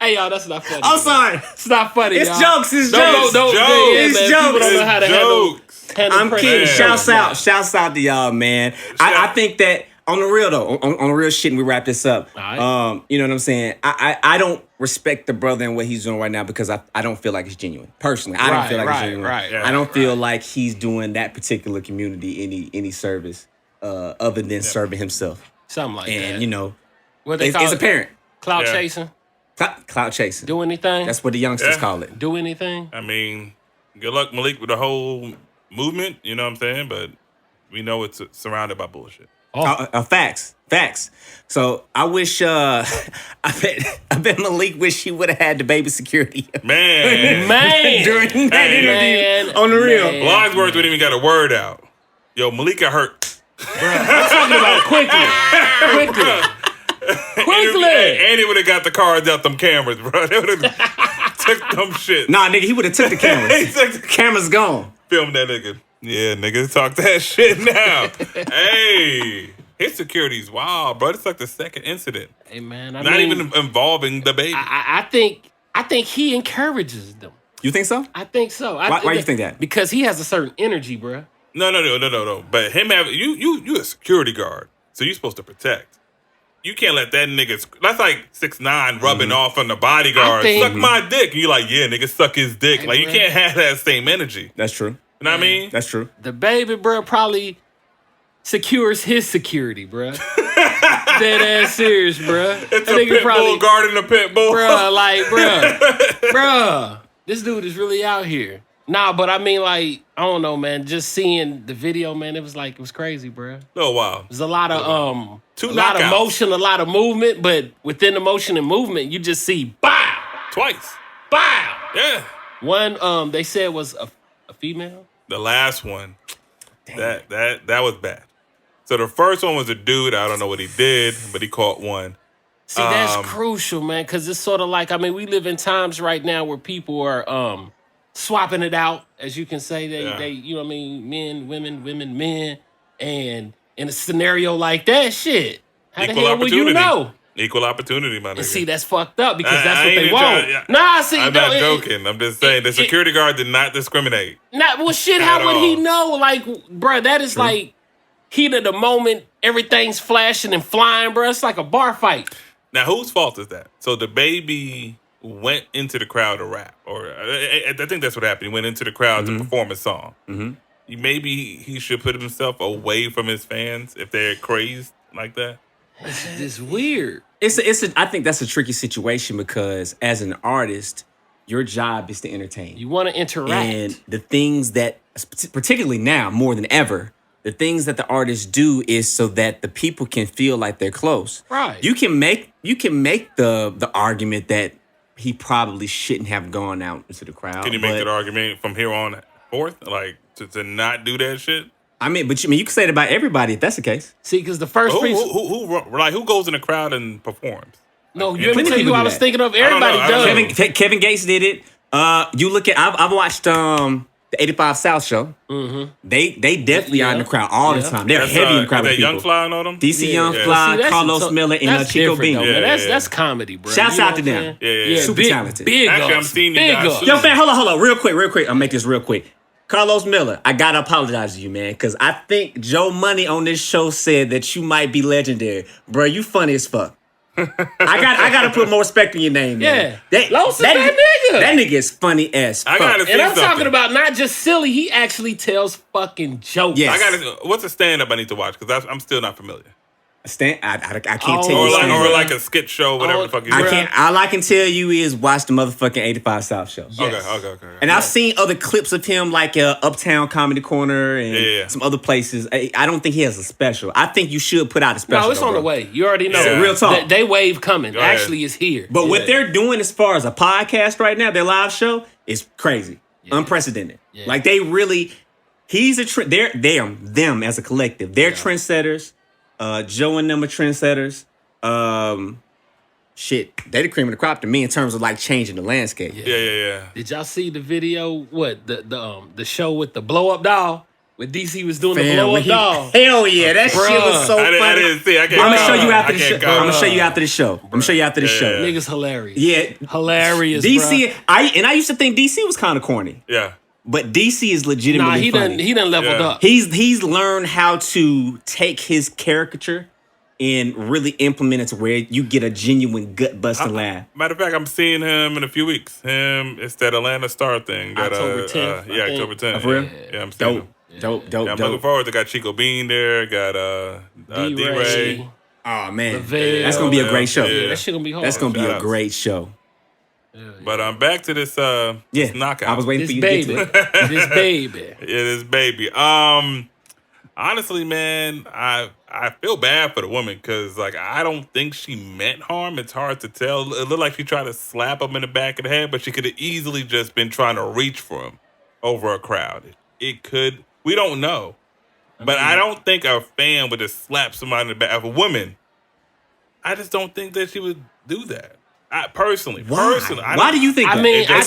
Hey, y'all, that's not funny. I'm man. sorry. It's not funny, It's y'all. jokes. It's Don't- jokes. don't- Jokes. yeah, It's man. jokes. People don't know how to Jokes. handle I'm pressure. kidding. Yeah. Shouts out to y'all, man. I think that on the real though, on the real shit, and we wrap this up. All right. You know what I'm saying? I don't respect the brother and what he's doing right now because I don't feel like it's genuine. Personally, I don't feel like it's genuine. Right. I don't feel like he's doing that particular community any service other than serving himself. Something like that. And you know, what they it's call it? apparent. Clout Yeah. chasing. Clout chasing. Do anything. That's what the youngsters Yeah. call it. Do anything. I mean, Good luck, Malik, with the whole movement. You know what I'm saying? But we know it's surrounded by bullshit. Facts. So I wish, I bet Malik wish he would have had DaBaby security. Man. During that interview on the real. Longsworth wouldn't even got a word out. Yo, Malik got hurt. I'm talking about quickly. And he would have got the cards out them cameras, bro. They would have took them shit. Nah, nigga, he would have took the cameras. Cameras gone. Film that nigga. Yeah, nigga, talk that shit now. Hey. His security's wild, bro. It's like the second incident. Hey man, Not even involving DaBaby. I think he encourages them. You think so? I think so. Why do you think that? Because he has a certain energy, bro. No. But him having you a security guard, so you're supposed to protect. You can't let that nigga. That's like 6ix9ine rubbing off on the bodyguard. Suck my dick, and you're like, yeah, nigga, suck his dick. Hey, like you can't have that same energy. That's true. You know what I mean? That's true. DaBaby, bro, probably secures his security, bro. Dead ass serious, bro. It's a pit bull guarding a pit bull, bro. Like, bro, this dude is really out here. Nah, but I mean, like, I don't know, man. Just seeing the video, man, it was crazy, bro. Oh wow, there's a lot of lot knockouts. of motion, a lot of movement, but within the motion and movement, you just see bow, twice, bow. Yeah. One, they said was a female. The last one, that was bad. So the first one was a dude. I don't know what he did, but he caught one. See, that's crucial, man, because it's sort of like, I mean, we live in times right now where people are swapping it out, as you can say. They you know what I mean, men, women, men. And in a scenario like that, shit, how the hell will you know? Equal opportunity, my nigga. And see, that's fucked up because that's what they want. Nah, see, I'm not joking. I'm just saying the security guard did not discriminate. Well, shit, how would he know? Like, bruh, that is like heat of the moment. Everything's flashing and flying, bruh. It's like a bar fight. Now, whose fault is that? So DaBaby went into the crowd to rap, or I think that's what happened. He went into the crowd to perform a song. Mm-hmm. Maybe he should put himself away from his fans if they're crazed like that. It's weird. I think that's a tricky situation because as an artist, your job is to entertain. You want to interact. And the things that, particularly now more than ever, the things that the artists do is so that the people can feel like they're close. Right. You can make the argument that he probably shouldn't have gone out into the crowd. Can you make that argument from here on forth? Like to not do that shit? I mean, you can say it about everybody if that's the case. See, because the first who goes in the crowd and performs? No, you let me tell you who I was thinking of. Everybody does. Kevin Gates did it. You look at I've watched the 85 South show. Mm-hmm. They definitely are in the crowd all the time. They're heavy in the crowd. That Young Fly and all them. DC Young Fly, Carlos Miller, and Chico Bean. That's comedy, bro. Shouts out to them. Yeah. Super talented. Big Actually, I'm seeing you guys. Yo, man, hold on, real quick. I'm gonna make this real quick. Carlos Miller, I gotta apologize to you, man, because I think Joe Money on this show said that you might be legendary, bro. You funny as fuck. I gotta put more respect in your name, man. Yeah, that nigga is funny as fuck. And I'm talking about not just silly. He actually tells fucking jokes. Yes. What's a stand-up I need to watch? Because I'm still not familiar. I can't tell you. Or like a skit show, whatever the fuck you do. All I can tell you is watch the motherfucking 85 South show. Yes. Okay. And I've seen other clips of him, like Uptown Comedy Corner and some other places. I don't think he has a special. I think you should put out a special. No, it's on the way. You already know. Yeah. Real talk. They wave coming. Actually, it's here. But what they're doing as far as a podcast right now, their live show, is crazy. Unprecedented. Yeah. Like they really, them as a collective. They're trendsetters. Joe and them are trendsetters. They the cream of the crop to me in terms of like changing the landscape. Yeah. Did y'all see the video? What the show with the blow up doll? When DC was doing the blow up doll. Hell yeah, that shit was so funny. I didn't see. I'm gonna show you after the show. I'm gonna show you after the show. Niggas hilarious. Yeah, hilarious. DC. I used to think DC was kind of corny. Yeah. But DC is legitimately funny. He done leveled up. He's learned how to take his caricature and really implement it to where you get a genuine gut-busting laugh. Matter of fact, I'm seeing him in a few weeks. It's that Atlanta Star thing. October 10th. October 10th. For real? Yeah, I'm seeing him. Dope. I'm looking forward to got Chico Bean there, got D-Ray. Oh, man. Lavelle. That's going to be a great show. Yeah, that shit going to be hard. That's going to be a great show. But back to this this knockout. I was waiting This for you to baby. get to it. This baby. Yeah, this baby. Honestly, man, I feel bad for the woman because like I don't think she meant harm. It's hard to tell. It looked like she tried to slap him in the back of the head, but she could have easily just been trying to reach for him over a crowd. It could. We don't know. But I don't think a fan would just slap somebody in the back. Of a woman, I just don't think that she would do that. Personally, Why do you think that? I mean, I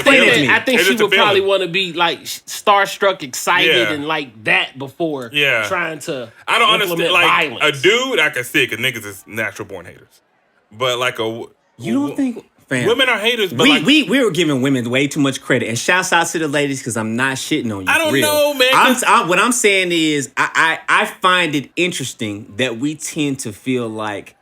think It's she just a would probably feeling. want to be like starstruck, excited, Yeah. and like that before trying to. I don't understand. implement Like violence. a dude, I can see it because niggas is natural born haters. But like You don't think, fam? women are haters? But We were giving women way too much credit, and shouts out to the ladies because I'm not shitting on you. I don't for real. know, man, 'cause- What I'm saying is, I find it interesting that we tend to feel like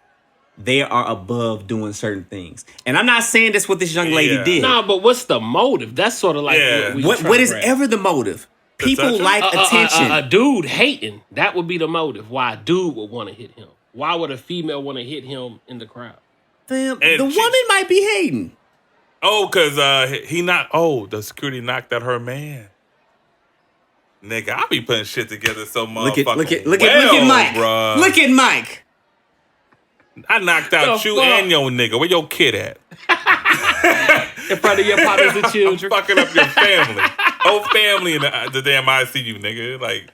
they are above doing certain things, and I'm not saying that's what this young lady Yeah. did. No, but what's the motive? That's sort of like Yeah. What is ever the motive? People touch her? like attention. A dude hating. That would be the motive. Why a dude would want to hit him. Why would a female want to hit him in the crowd? Fam, And the she- woman might be hating. because he knocked. Oh, the security knocked out her man. Nigga, I be putting shit together so Look motherfucking at Mike. bruh. Look at Mike. I knocked out The you fuck? and your nigga. Where your kid at? In front of your partners and I'm children. fucking up your family. Whole family in the damn ICU, nigga. Like,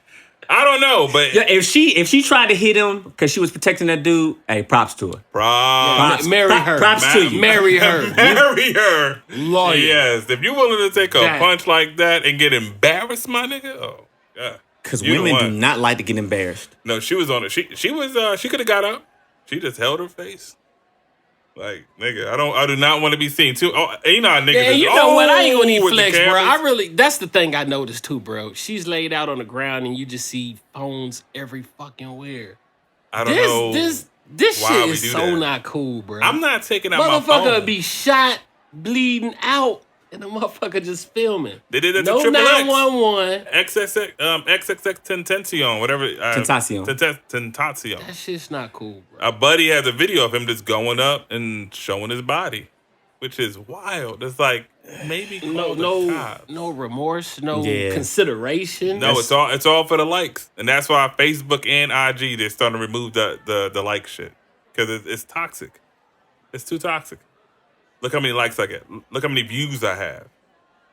I don't know, but Yeah, if she tried to hit him because she was protecting that dude, hey, props to her. props. Marry her. Props to you. Marry her. Marry her. Lawyer. Yes. If you're willing to take a That. punch like that and get embarrassed, my nigga, oh, yeah. Because You the women do one. not like to get embarrassed. No, she was on it. She was she could have got up. She just held her face. Like, nigga, I do not want to be seen too. Oh, you know how niggas Yeah, is, you know what? I ain't gonna with even the flex, bro. cameras. That's the thing I noticed too, bro. She's laid out on the ground and you just see phones every fucking where. I don't know. This why shit we is do so that. not cool, bro. I'm not taking out my Motherfucker phone. would be shot, bleeding out, and the motherfucker just filming. They did it to No Triple X. 911. XXX Tentacion, whatever. Tentacion. Tentacion. That shit's not cool, bro. A buddy has a video of him just going up and showing his body, which is wild. It's like, maybe call the cops. No remorse, no Yeah. consideration. No, it's all for the likes, and that's why Facebook and IG they're starting to remove the like shit because it's toxic. It's too toxic. Look how many likes I get. Look how many views I have.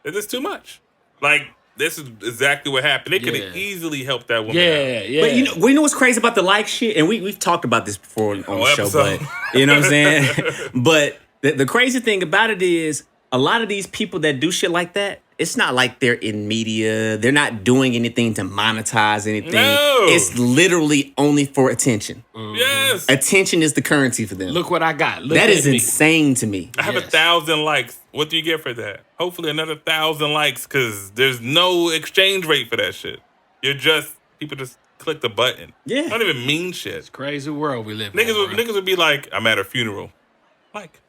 It's just too much. Like, this is exactly what happened. They could have Yeah. easily helped that woman. Yeah, out. yeah. But we know what's crazy about the like shit, and we've talked about this before on the show, episode. but you know what I'm saying? But the crazy thing about it is a lot of these people that do shit like that, it's not like they're in media. They're not doing anything to monetize anything. No. It's literally only for attention. Yes. Attention is the currency for them. Look what I got. Look That at is me. insane to me. I have Yes. 1,000 likes. What do you get for that? Hopefully another 1,000 likes because there's no exchange rate for that shit. People just click the button. Yeah. Don't even mean shit. Crazy world we live in. Niggas would be like, I'm at a funeral. Like,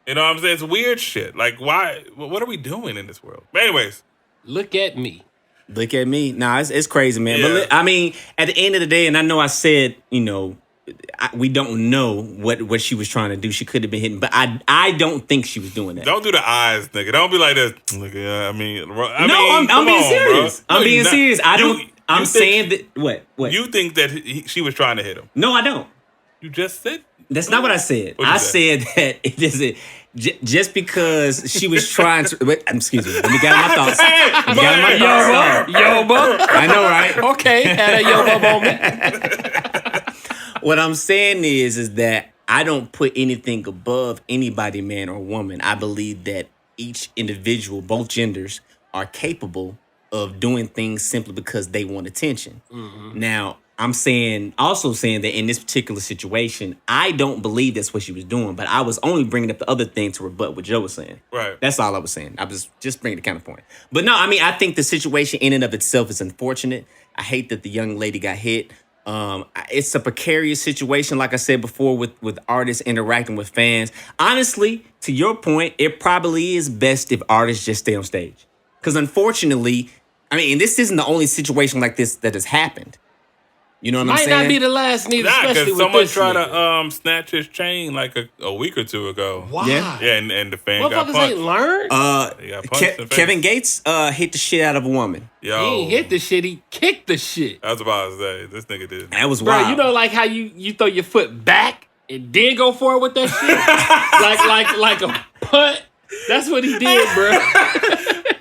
you know what I'm saying? It's weird shit. Like, why? What are we doing in this world? But anyways, Look at me. Look at me. Nah, it's crazy, man. Yeah. But I mean, at the end of the day, and I know I said, you know, we don't know what she was trying to do. She could have been hitting, but I don't think she was doing that. don't do the eyes, nigga. Don't be like this. Nigga, I'm being I'm being serious. Bro. I'm No, being you're not. serious. I'm You saying think, that what? You think that she was trying to hit him. No, I don't. You just said. That's not what I said. What'd you I say? said that it isn't just because she was trying to. Wait, excuse me. Let me get out my thoughts. Let me get out my thoughts. Yoba. I know, right? Okay, had a Yoba moment. What I'm saying is that I don't put anything above anybody, man or woman. I believe that each individual, both genders, are capable of doing things simply because they want attention. Now, I'm also saying that in this particular situation, I don't believe that's what she was doing, but I was only bringing up the other thing to rebut what Joe was saying. Right. That's all I was saying. I was just bringing the counterpoint. But no, I mean, I think the situation in and of itself is unfortunate. I hate that the young lady got hit. It's a precarious situation, like I said before, with artists interacting with fans. Honestly, to your point, it probably is best if artists just stay on stage. Because unfortunately, I mean, and this isn't the only situation like this that has happened. You know what I'm Might saying? not be the last neither, Nah, especially because with someone this tried nigga. to snatch his chain like a week or two ago. Why? Yeah. Yeah, and the fan got Motherfuckers punched. ain't learned. He got punched in the face. Kevin Gates hit the shit out of a woman. Yo, He ain't hit the shit. He kicked the shit. I was about to say, this nigga did. That was Bro, wild. you know like how you throw your foot back and then go forward with that shit? like a punt. That's what he did, bro.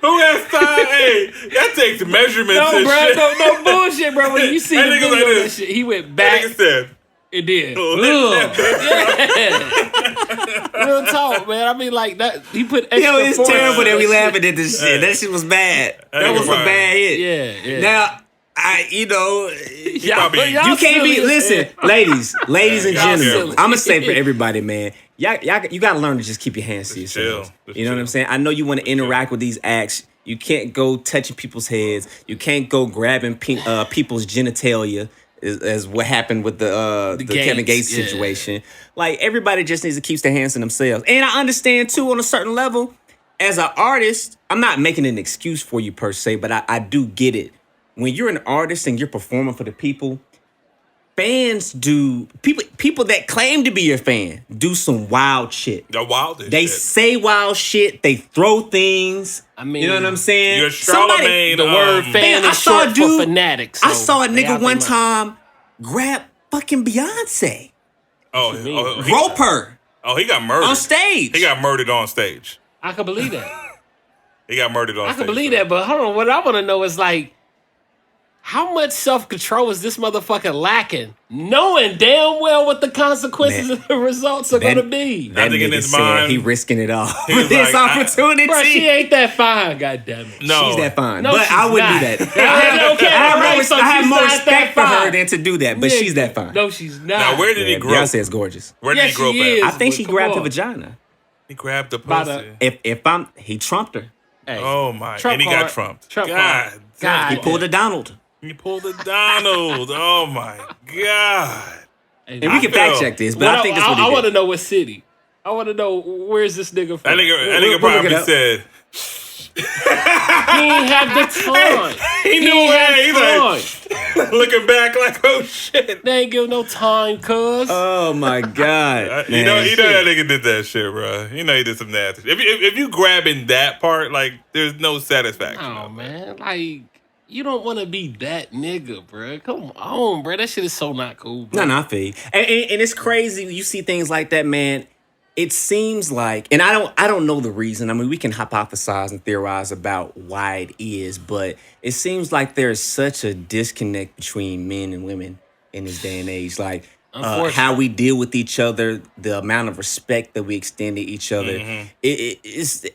Who has time? Hey, that takes measurements No, and bro, shit. no bullshit, bro. When you see That the nigga video like of that this. shit, he went That back. nigga said, It did. Ugh. Yeah. Real talk, man. I mean, like that. He put extra. Yo, it's force terrible on that we shit. laughing at this shit. That shit was bad. That was a fine. bad hit. Yeah. Now, Y'all, probably- y'all you can't be. silly as Listen, hell. ladies in y'all general. silly. I'm gonna say for everybody, man. Y'all, you gotta learn to just keep your hands to Just yourselves. chill. Just You know what chill. I'm saying? I know you want to interact with these acts. You can't go touching people's heads. You can't go grabbing people's genitalia. As what happened with the Kevin Gates yeah. situation. Like, everybody just needs to keep their hands to themselves. And I understand too, on a certain level, as an artist, I'm not making an excuse for you per se, but I do get it. When you're an artist and you're performing for the people, fans do people that claim to be your fan do some wild shit. the wildest They shit. say wild shit. They throw things. I mean, you know what I'm saying? You're Charlemagne. The word fan Man, I is saw a short dude- for fanatic. I so saw a they nigga out one their mind. time grab fucking Beyonce, Oh, rope her he got murdered. on stage. He got murdered on stage. I can believe that. He got murdered on I stage. can believe that, but hold on. What I want to know is like, how much self-control is this motherfucker lacking, knowing damn well what the consequences Man, and the results are that- going to be? I think in nigga his said mind, he risking it all he for was this like, opportunity. Bro, she ain't that fine, goddammit. No, She's that fine, No, but I she's wouldn't not. do that. Okay, I have right, more, so I have she's more not respect that for her fine. than to do that, but Nigga, she's that fine. No, she's not. Now, where did he Yeah, grow? Beyonce is gorgeous. Where did Yeah, he grow she up is. at? I think but she come grabbed the on. vagina. He grabbed the By pussy. the- He trumped her. Hey, Oh my! Trump and he card. got trumped. Trump God, card. damn. He pulled a Donald. He pulled a Donald. Oh my God! hey, And we can fact check this, but I think that's what he I did. want to know what city. I want to know where's this nigga from. That nigga we'll look probably it up. said He ain't have the time. he knew ain't it. have He's time. like looking back, like, oh shit. They ain't give no time, cuz. Oh my God. You know man. that nigga did that shit, bro. You know he did some nasty. If you grabbing that part, like, there's no satisfaction. Oh man, like you don't want to be that nigga, bro. Come on, bro. That shit is so not cool, bro. No, I feel you. And it's crazy. You see things like that, man. It seems like, and I don't know the reason. I mean, we can hypothesize and theorize about why it is, but it seems like there's such a disconnect between men and women in this day and age. Like how we deal with each other, the amount of respect that we extend to each other. It's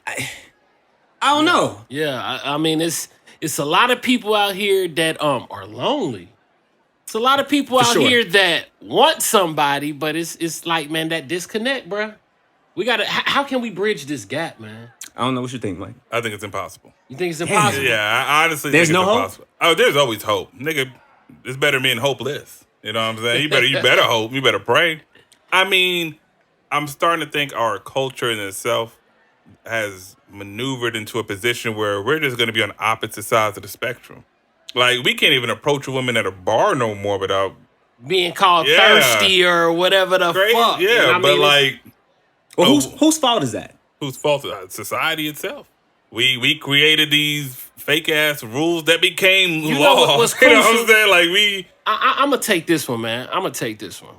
I don't know. Yeah, I mean it's a lot of people out here that are lonely. It's a lot of people out sure. here that want somebody, but it's like, man, that disconnect, bro. We gotta. How can we bridge this gap, man? I don't know what you think, Mike. I think it's impossible. You think it's impossible? Yeah, I honestly There's think it's no hope? impossible. Oh, there's always hope. Nigga, it's better being hopeless. You know what I'm saying? You better hope. You better pray. I mean, I'm starting to think our culture in itself has maneuvered into a position where we're just going to be on opposite sides of the spectrum. Like, we can't even approach a woman at a bar no more without Being called Yeah. thirsty or whatever the great. fuck. Yeah, You know what I but mean? like, Well, Oh. whose fault is that? whose fault is it? Society itself. We created these fake ass rules that became You know law. what was You know what I'm crucial? saying? Like, we. I'm gonna take this one, man. I'm gonna take this one.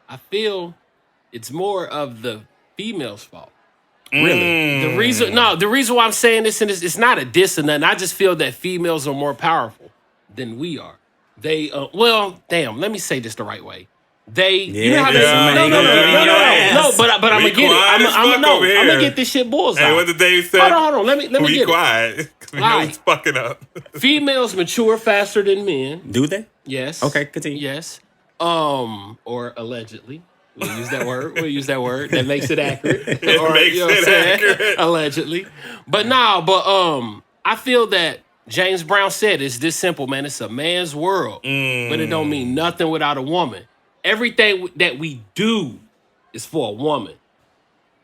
I feel it's more of the female's fault. Really? The reason why I'm saying this, and it's not a diss or nothing. I just feel that females are more powerful than we are. They, let me say this the right way. You know how they, Yeah. no, but I'm We gonna get it. quiet as fuck over I'm here. gonna get this shit bullseye. Hey, what did Dave say? Hold on. Let me We get it. quiet. We know Why? he's fucking up. Females mature faster than men. Do they? Yes. Okay, continue. Yes. Or allegedly. We'll use that word. That makes it accurate. It Or, makes you know what I'm it saying? accurate. Allegedly. But I feel that James Brown said it's this simple, man. It's a man's world. But it don't mean nothing without a woman. Everything that we do is for a woman.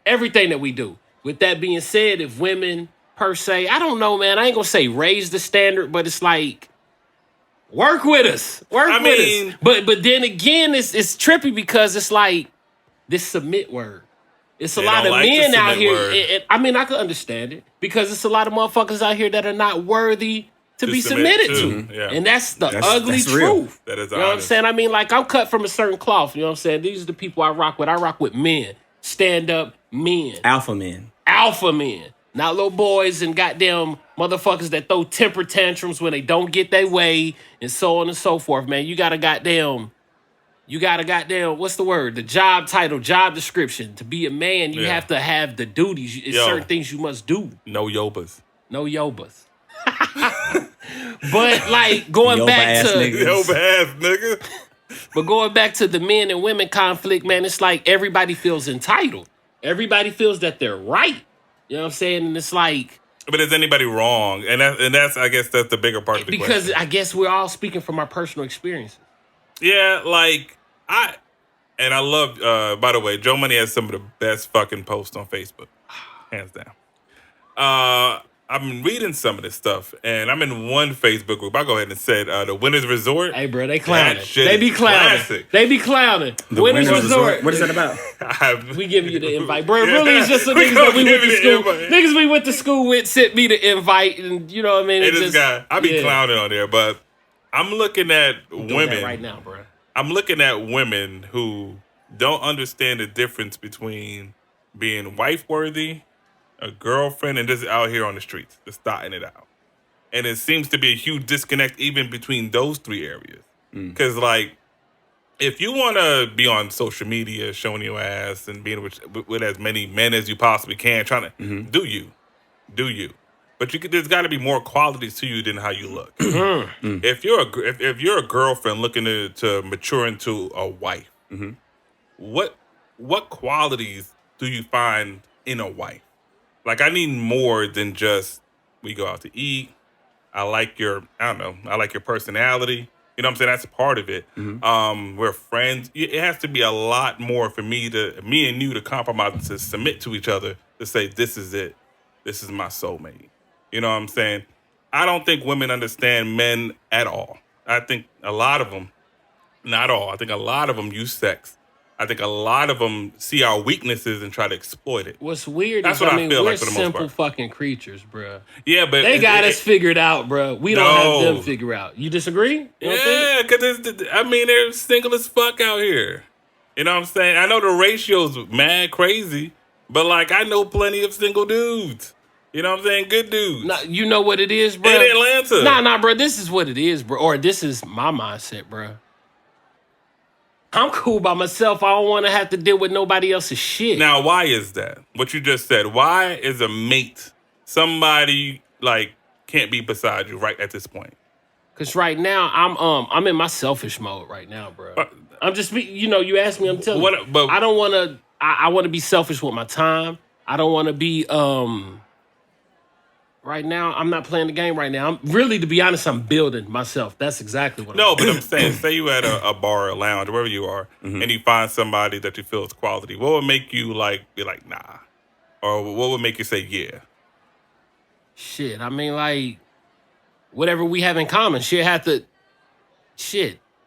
Everything that we do. With that being said, if women per se, I don't know, man. I ain't gonna say raise the standard, but it's like Work with us. I mean, But then again, it's trippy because it's like this submit word. It's a They lot don't of like the men out submit here. word. I mean, I could understand it because it's a lot of motherfuckers out here that are not worthy to be submitted to. Yeah. And that's the ugly that's real. truth. That is You know what I'm honest. saying? I mean, like, I'm cut from a certain cloth. You know what I'm saying? These are the people I rock with. I rock with men. Stand-up men. Alpha men. Alpha men. Not little boys and goddamn motherfuckers that throw temper tantrums when they don't get their way and so on and so forth, man. You gotta goddamn, what's the word? The job title, job description. To be a man, you Yeah. have to have the duties. It's Yo. certain things you must do. No Yobas. No Yobas. But like going Yoba back ass to niggas. Yoba ass nigga. But going back to the men and women conflict, man, it's like everybody feels entitled. Everybody feels that they're right. You know what I'm saying? And it's like, But is anybody wrong? And that's I guess that's the bigger part of the because question. I guess we're all speaking from our personal experiences. Yeah, like I love. By the way, Joe Money has some of the best fucking posts on Facebook, hands down. I've been reading some of this stuff, and I'm in one Facebook group. I'll go ahead and say it, the Winners Resort. Hey, bro, they clowning. That shit They be is clowning. classic. They be clowning. The Winners Winners Resort. What is that about? We giving you the invite, bro. Yeah. Really, it's just the We niggas gonna that we went give to you school. the invite. Niggas we went to school with sent me the invite, and you know what I mean. Hey, It this just, guy, I be yeah. clowning on there, but I'm looking at Doing women that right now, bro. I'm looking at women who don't understand the difference between being wife worthy, a girlfriend, and just out here on the streets, just starting it out. And it seems to be a huge disconnect even between those three areas. Because, like, if you want to be on social media showing your ass and being with as many men as you possibly can, trying to do you. But there's got to be more qualities to you than how you look. If you're a girlfriend looking to mature into a wife, what qualities do you find in a wife? Like, I need more than just we go out to eat. I like your personality. You know what I'm saying? That's a part of it. We're friends. It has to be a lot more for me and you to compromise and to submit to each other to say, this is it. This is my soulmate. You know what I'm saying? I don't think women understand men at all. I think a lot of them, not all, I think a lot of them use sex. I think a lot of them see our weaknesses and try to exploit it. What's weird That's is, what I I mean, feel we're like for the most simple part. fucking creatures, bro. Yeah, but They got us figured out, bro. We don't No. have them figured out. You disagree? You don't think? Yeah, because they're single as fuck out here. You know what I'm saying? I know the ratio's mad crazy, but like I know plenty of single dudes. You know what I'm saying? Good dudes. Nah, you know what it is, bro? In Atlanta. Nah, bro. This is what it is, bro. Or this is my mindset, bro. I'm cool by myself. I don't want to have to deal with nobody else's shit. Now, why is that? What you just said. Why is a mate somebody like can't be beside you right at this point? Cause right now I'm in my selfish mode right now, bro. But- I'm just you asked me, I'm telling you. But- I don't want to. I want to be selfish with my time. I don't want to be Right now, I'm not playing the game right now. I'm really, to be honest, I'm building myself. That's exactly what No, I'm but I'm saying, say you at a bar or lounge, wherever you are, and you find somebody that you feel is quality. What would make you be like, nah? Or what would make you say, yeah? Shit, I mean, like, whatever we have in common.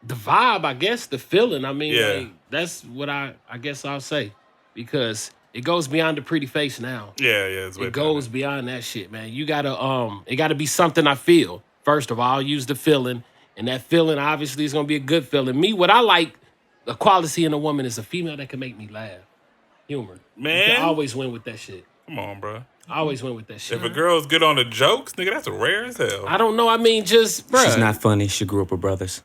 The vibe, I guess, the feeling. I mean, Yeah. like, that's what I guess I'll say. Because it goes beyond the pretty face now. Yeah, it's way It goes beyond that shit, man. You gotta, it gotta be something I feel. First of all, I'll use the feeling. And that feeling, obviously, is gonna be a good feeling. Me, what I like, the quality in a woman is a female that can make me laugh. Humor. Man. You can always win with that shit. Come on, bro. I always win with that shit. If a girl's good on the jokes, nigga, that's rare as hell. I don't know. I mean, just, bruh. She's not funny. She grew up with brothers.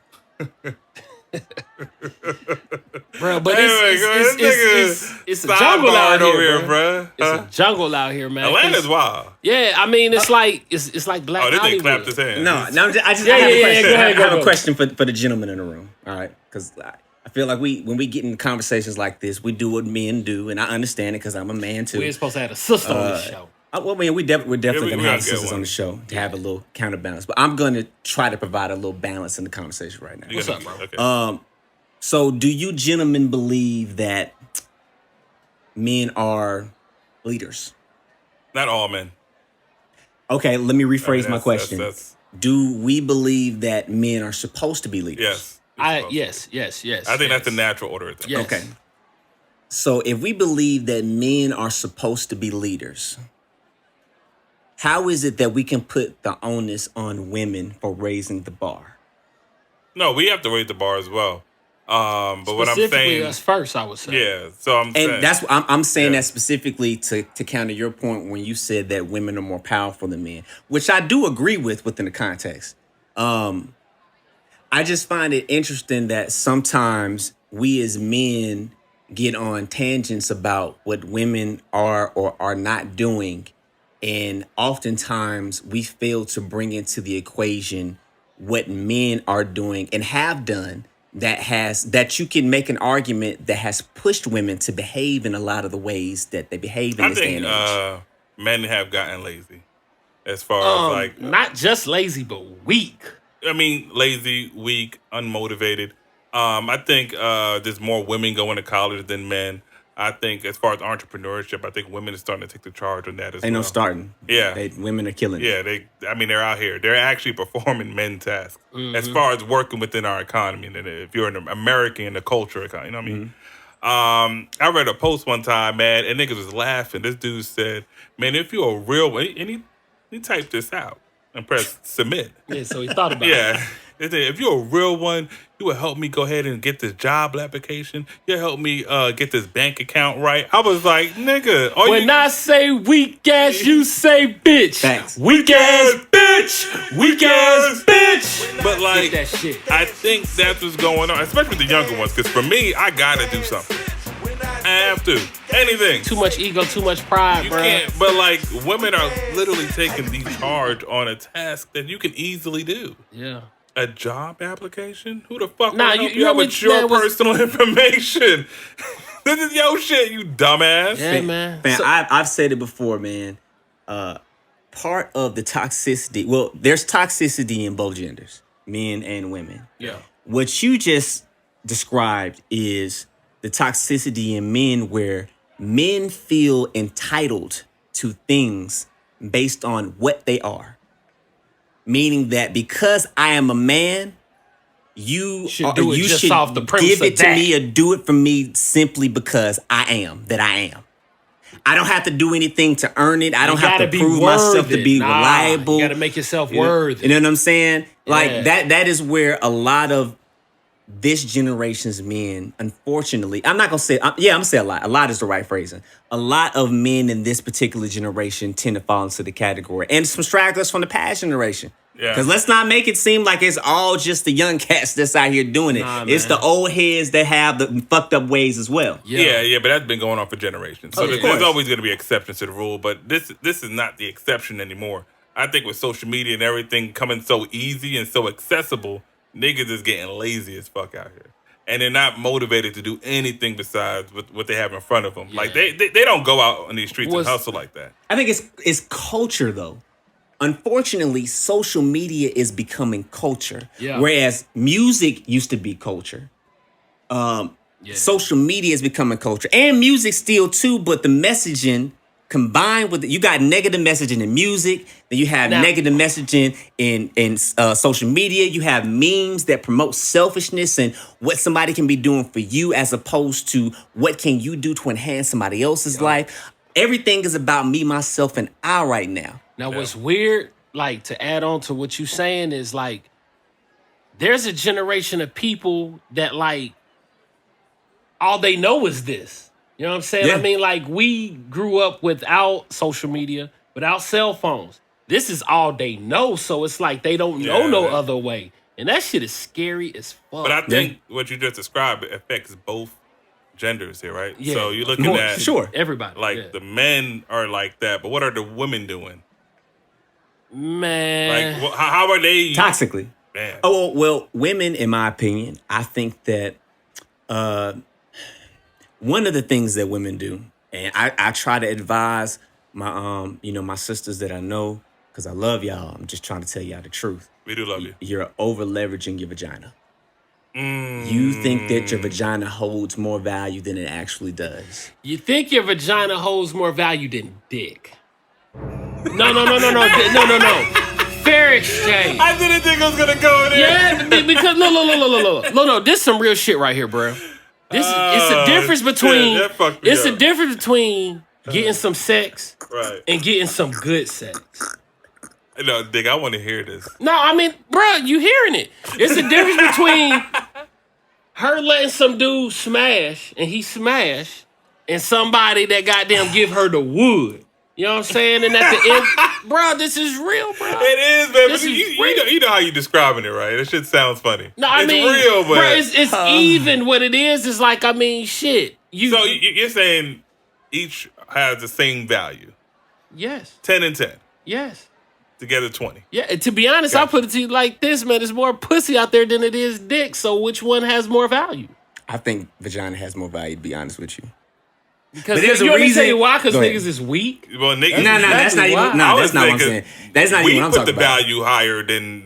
Bro, but it's a Sidebar jungle out over here, here, bro. bro. It's a jungle out here, man. Atlanta's wild. Yeah, I mean, it's like it's like Black Oh, this Hollywood. nigga clapped his hands. No, I have a question. Go ahead, I have go. a question for the gentleman in the room. All right, because I feel like when we get in conversations like this, we do what men do, and I understand it because I'm a man too. We're supposed to have a sister on this show. Well, I mean, we're definitely we gonna gotta have get sisters one. on the show to have a little counterbalance. But I'm gonna try to provide a little balance in the conversation right now. What's up, bro? Okay. So, do you gentlemen believe that men are leaders? Not all men. Okay, let me rephrase my question. That's Do we believe that men are supposed to be leaders? yes. Yes. I think that's the natural order of things. Yes. Okay. So if we believe that men are supposed to be leaders, how is it that we can put the onus on women for raising the bar? No, we have to raise the bar as well. But what I'm Specifically saying, us first, I would say. yeah. So I'm saying, And that's I'm saying Yeah. that specifically to counter your point when you said that women are more powerful than men, which I do agree with within the context. I just find it interesting that sometimes we as men get on tangents about what women are or are not doing. And oftentimes we fail to bring into the equation what men are doing and have done that you can make an argument that has pushed women to behave in a lot of the ways that they behave in I this day think and age. men have gotten lazy as far as like, Not just lazy, but weak. I mean, lazy, weak, unmotivated. I think there's more women going to college than men. I think as far as entrepreneurship, I think women are starting to take the charge on that as Ain't well. no starting. Yeah. Women are killing it. Yeah, they're out here. They're actually performing men's tasks as far as working within our economy. And if you're an American in the culture economy, you know what I mean? I read a post one time, man, and niggas was laughing. This dude said, man, if you're a real, and he typed this out and pressed submit. Yeah, so he thought about it. Yeah. They said, if you're a real one, you would help me go ahead and get this job application. You'll help me get this bank account right. I was like, nigga. When I say weak ass, you say bitch. Facts. Weak ass bitch. Weak ass bitch. But like, Get that shit. I think that's what's going on, especially with the younger ones. Because for me, I gotta do something. I have to. Anything. Too much ego, too much pride, You bro. can't. But like, women are literally taking the charge on a task that you can easily do. Yeah. A job application? Who the fuck Nah, would help you you out know with what, your man, was- personal information? This is your shit, you dumbass. Yeah, man. Man, So- I've said it before, man. Part of the toxicity, well, there's toxicity in both genders, men and women. yeah. What you just described is the toxicity in men where men feel entitled to things based on what they are. Meaning that because I am a man, you Should do it you just should off the premise give of it to that. me or do it for me simply because I am that I am. I don't have to do anything to earn it. I don't have to prove myself to be reliable. You got to make yourself You know- worthy. You know what I'm saying? Like Yeah. that is where a lot of this generation's men, unfortunately, I'm not gonna say, I'm gonna say a lot. A lot is the right phrasing. A lot of men in this particular generation tend to fall into the category, and some stragglers from the past generation. Yeah. Because let's not make it seem like it's all just the young cats that's out here doing it. Nah, It's man. the old heads that have the fucked up ways as well. Yeah, but that's been going on for generations. So Oh, of there's course. always going to be exceptions to the rule, but this is not the exception anymore. I think with social media and everything coming so easy and so accessible, niggas is getting lazy as fuck out here. And they're not motivated to do anything besides what they have in front of them. Like they don't go out on these streets and hustle like that. I think it's culture though. Unfortunately, social media is becoming culture. Yeah. Whereas music used to be culture. Social media is becoming culture. And music still too, but the messaging combined with you got negative messaging in music, then you have Now- negative messaging in social media. You have memes that promote selfishness and what somebody can be doing for you as opposed to what can you do to enhance somebody else's life. Everything is about me, myself, and I right now. Now, what's weird, like to add on to what you're saying, is like there's a generation of people that like all they know is this. You know what I'm saying? Yeah. I mean, like we grew up without social media, without cell phones. This is all they know, so it's like they don't know no other way, and that shit is scary as fuck. But I think what you just described affects both genders here, right? Yeah, So you're of looking course. at Sure. Everybody, like yeah. the men are like that, but what are the women doing? Man, Like how are they Toxically. Man. Oh, well, women, in my opinion, I think that one of the things that women do, and I try to advise my my sisters that I know, because I love y'all. I'm just trying to tell y'all the truth. We do love you. You're over leveraging your vagina. You think that your vagina holds more value than it actually does. you think your vagina holds more value than dick? No. Fair exchange. I didn't think I was gonna go there. Yeah, because no. This is some real shit right here, bro. It's a difference between a difference between getting some sex and getting some good sex. No, Dick, I want to hear this. No, I mean, bro, you hearing it? It's a difference between her letting some dude smash and he smash, and somebody that goddamn give her the wood. You know what I'm saying? And at the end, bro, this is real, bro. It is, man. But you know how you describing it, right? That shit sounds funny. No, I mean, it's real, but bro, it's even. What it is like, I mean, shit. So you're saying each has the same value? Yes. 10 and 10. Yes. Together 20. Yeah. To be honest, Gotcha. I'll put it to you like this, man. There's more pussy out there than it is dick. So which one has more value? I think vagina has more value, to be honest with you. Because there's a reason. Tell you why? Because Go ahead. niggas is weak. Well, niggas, No, that's not even. No, that's not what I'm saying. That's not even what I'm talking about. We put the value higher than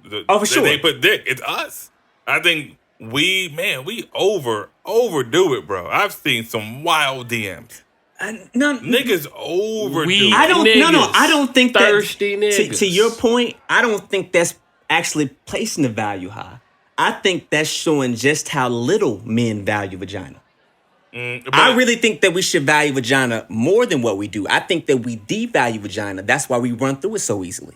the. Oh, for sure. They put dick. It's us. I think we overdo it, bro. I've seen some wild DMs. Niggas overdo it. I don't think thirsty that. Niggas. To your point, I don't think that's actually placing the value high. I think that's showing just how little men value vagina. I really think that we should value vagina more than what we do. I think that we devalue vagina. That's why we run through it so easily.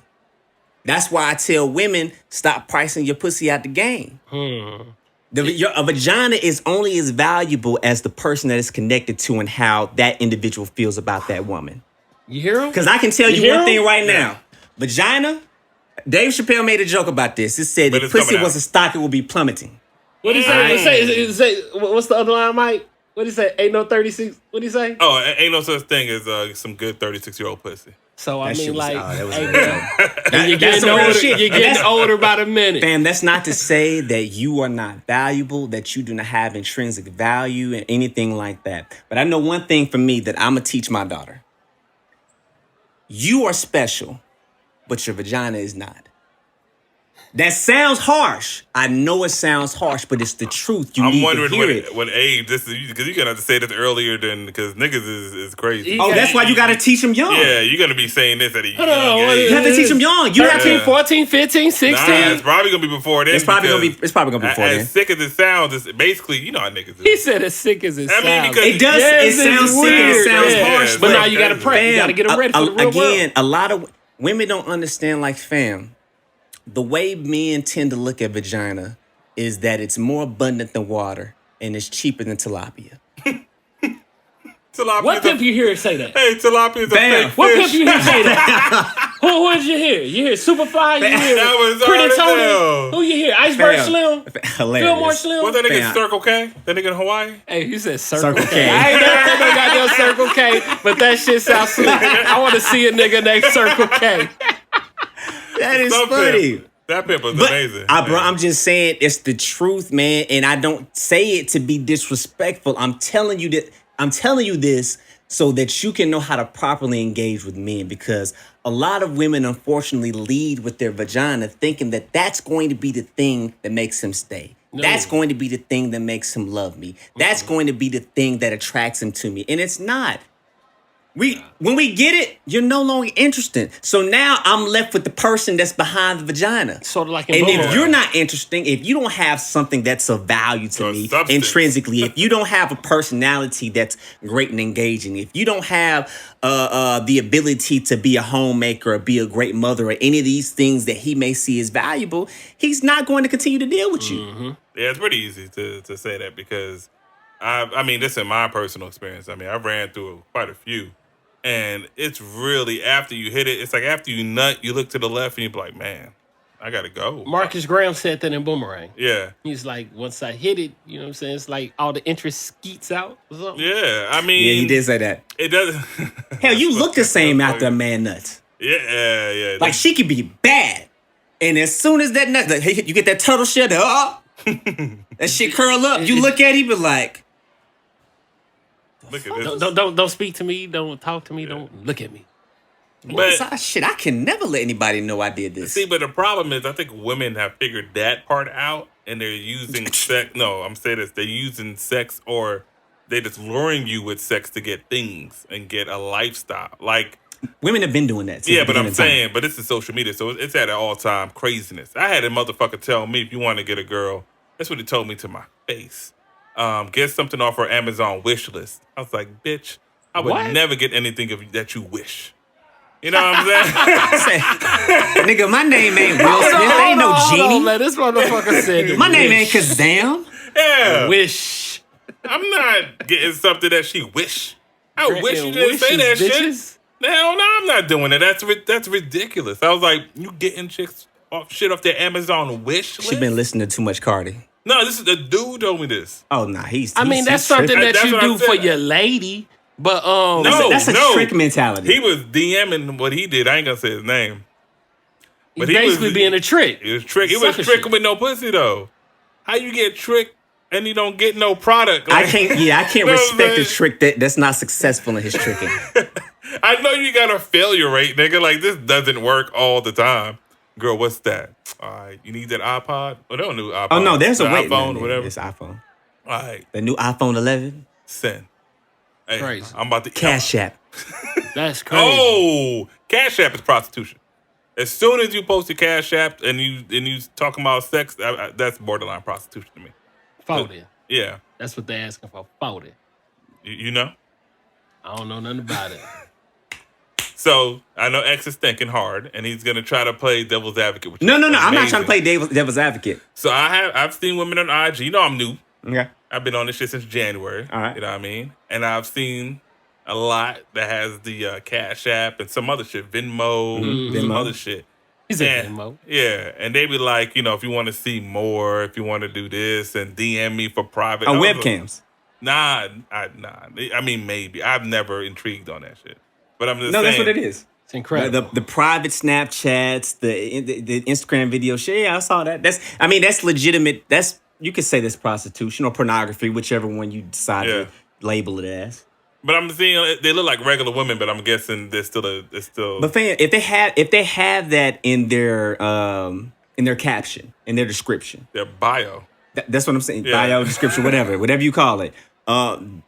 That's why I tell women, stop pricing your pussy out the game. A vagina is only as valuable as the person that is connected to and how that individual feels about that woman. You hear him? Because I can tell you one thing right now. Vagina, Dave Chappelle made a joke about this. It said if pussy was a stock, it would be plummeting. What did he say? What's the other line, Mike? What did he say? Ain't no 36. What did he say? Oh, ain't no such thing as some good 36-year-old pussy. So I mean, like, you're getting older. You're getting older by the minute. Fam, that's not to say that you are not valuable, that you do not have intrinsic value and anything like that. But I know one thing for me that I'm gonna teach my daughter. You are special, but your vagina is not. That sounds harsh. I know it sounds harsh, but it's the truth. You need to hear it. What age this is, because you're gonna have to say this earlier than because niggas is crazy. That's why you gotta teach them young. Yeah, you're gonna be saying this at a young age. You have to teach them young. You 13, 14, 15, 16. Nah, it's probably gonna be before then. It's probably gonna be before then. As sick as it sounds, it's basically, you know how niggas is. He said as sick as it sounds. Because it does. It sounds sick and it sounds harsh. But now you gotta pray. You gotta get them ready for the real world. Again, a lot of women don't understand, like, fam. The way men tend to look at vagina is that it's more abundant than water and it's cheaper than tilapia. What pimp you hear say that? Hey, tilapia is a fake fish. What pimp you hear say that? Who did you hear? You hear Superfly? You hear that was Pretty Tony? Who you hear? Iceberg Slim? Hilarious. Fillmore Slim? What's that nigga Circle K? That nigga in Hawaii? Hey, you said Circle K. I ain't never heard no goddamn Circle K, but that shit sounds slick. I want to see a nigga named Circle K. That is funny. That pimp was amazing. Bro, I'm just saying it's the truth, man, and I don't say it to be disrespectful. I'm telling you this so that you can know how to properly engage with men, because a lot of women unfortunately lead with their vagina thinking that that's going to be the thing that makes him stay. No. That's going to be the thing that makes him love me. That's going to be the thing that attracts him to me. And it's not. When we get it, you're no longer interested. So now I'm left with the person that's behind the vagina. Sort of like and if you're not interesting, if you don't have something that's of value to me intrinsically, if you don't have a personality that's great and engaging, if you don't have the ability to be a homemaker or be a great mother or any of these things that he may see as valuable, he's not going to continue to deal with you. Mm-hmm. Yeah, it's pretty easy to say that because, I mean, this is my personal experience. I mean, I ran through quite a few. And it's really, after you hit it, it's like after you nut, you look to the left and you're like, man, I got to go. Marcus Graham said that in Boomerang. Yeah. He's like, once I hit it, you know what I'm saying? It's like all the interest skeets out or something. Yeah, I mean. Yeah, he did say that. It does. Hell, you look the same after a man nuts. Yeah. Like, she could be bad. And as soon as that nut, you get that turtle shit, that shit curl up. You look at him, but like, look at this. Don't speak to me. Don't talk to me. Don't look at me. But I can never let anybody know I did this. See, but the problem is, I think women have figured that part out, and they're using sex. No, I'm saying this. They're using sex, or they're just luring you with sex to get things and get a lifestyle. Like Women have been doing that. Yeah, but I'm saying, but this is social media, so it's at an all-time craziness. I had a motherfucker tell me, if you want to get a girl, that's what he told me to my face. Get something off her Amazon wish list. I was like, bitch, I would never get anything that you wish. You know what I'm saying? Nigga, my name ain't Will Smith. Ain't no genie. Man, this motherfucker said my name ain't Kazam. Yeah. Wish. I'm not getting something that she wish. I wish you didn't say that bitches. shit. Hell no, I'm not doing it. That's ridiculous. I was like, you getting chicks off their Amazon wish list? She been listening to too much Cardi. No, this is the dude told me this. Oh, nah, he's that's something that you do for your lady. But that's a trick mentality. He was DMing what he did. I ain't gonna say his name. But he basically being a trick. He was trick. He was tricking with no pussy though. How you get tricked and you don't get no product? Like, I can't respect a trick that's not successful in his tricking. I know you got a failure rate, nigga. Like, this doesn't work all the time. Girl, what's that? All right, you need that iPod? Oh, they don't do iPod. Oh, no, there's a iPhone, whatever. It's iPhone. All right. The new iPhone 11. Send. Hey, crazy. I'm about to... Cash App. That's crazy. Oh, Cash App is prostitution. As soon as you post a Cash App and you talking about sex, that's borderline prostitution to me. Folded. Yeah. That's what they're asking for. Folded. You know? I don't know nothing about it. So I know X is thinking hard, and he's gonna try to play devil's advocate. Which No. amazing. I'm not trying to play devil's advocate. So I've seen women on IG. You know I'm new. Okay. I've been on this shit since January. All right. You know what I mean? And I've seen a lot that has the Cash App and some other shit, Venmo, some other shit. He said Venmo. Yeah, and they be like, if you want to see more, if you want to do this, and DM me for private. On webcams. Nah. I mean, maybe. I've never intrigued on that shit. But I'm just saying. No, that's what it is. It's incredible. The private Snapchats, the Instagram video shit. Yeah, I saw that. That's legitimate. You could say that's prostitution or pornography, whichever one you decide to label it as. But I'm seeing they look like regular women, but I'm guessing they're still. But fam, if they have that in their caption, in their description, their bio. That's what I'm saying. Yeah. Bio, description, whatever you call it.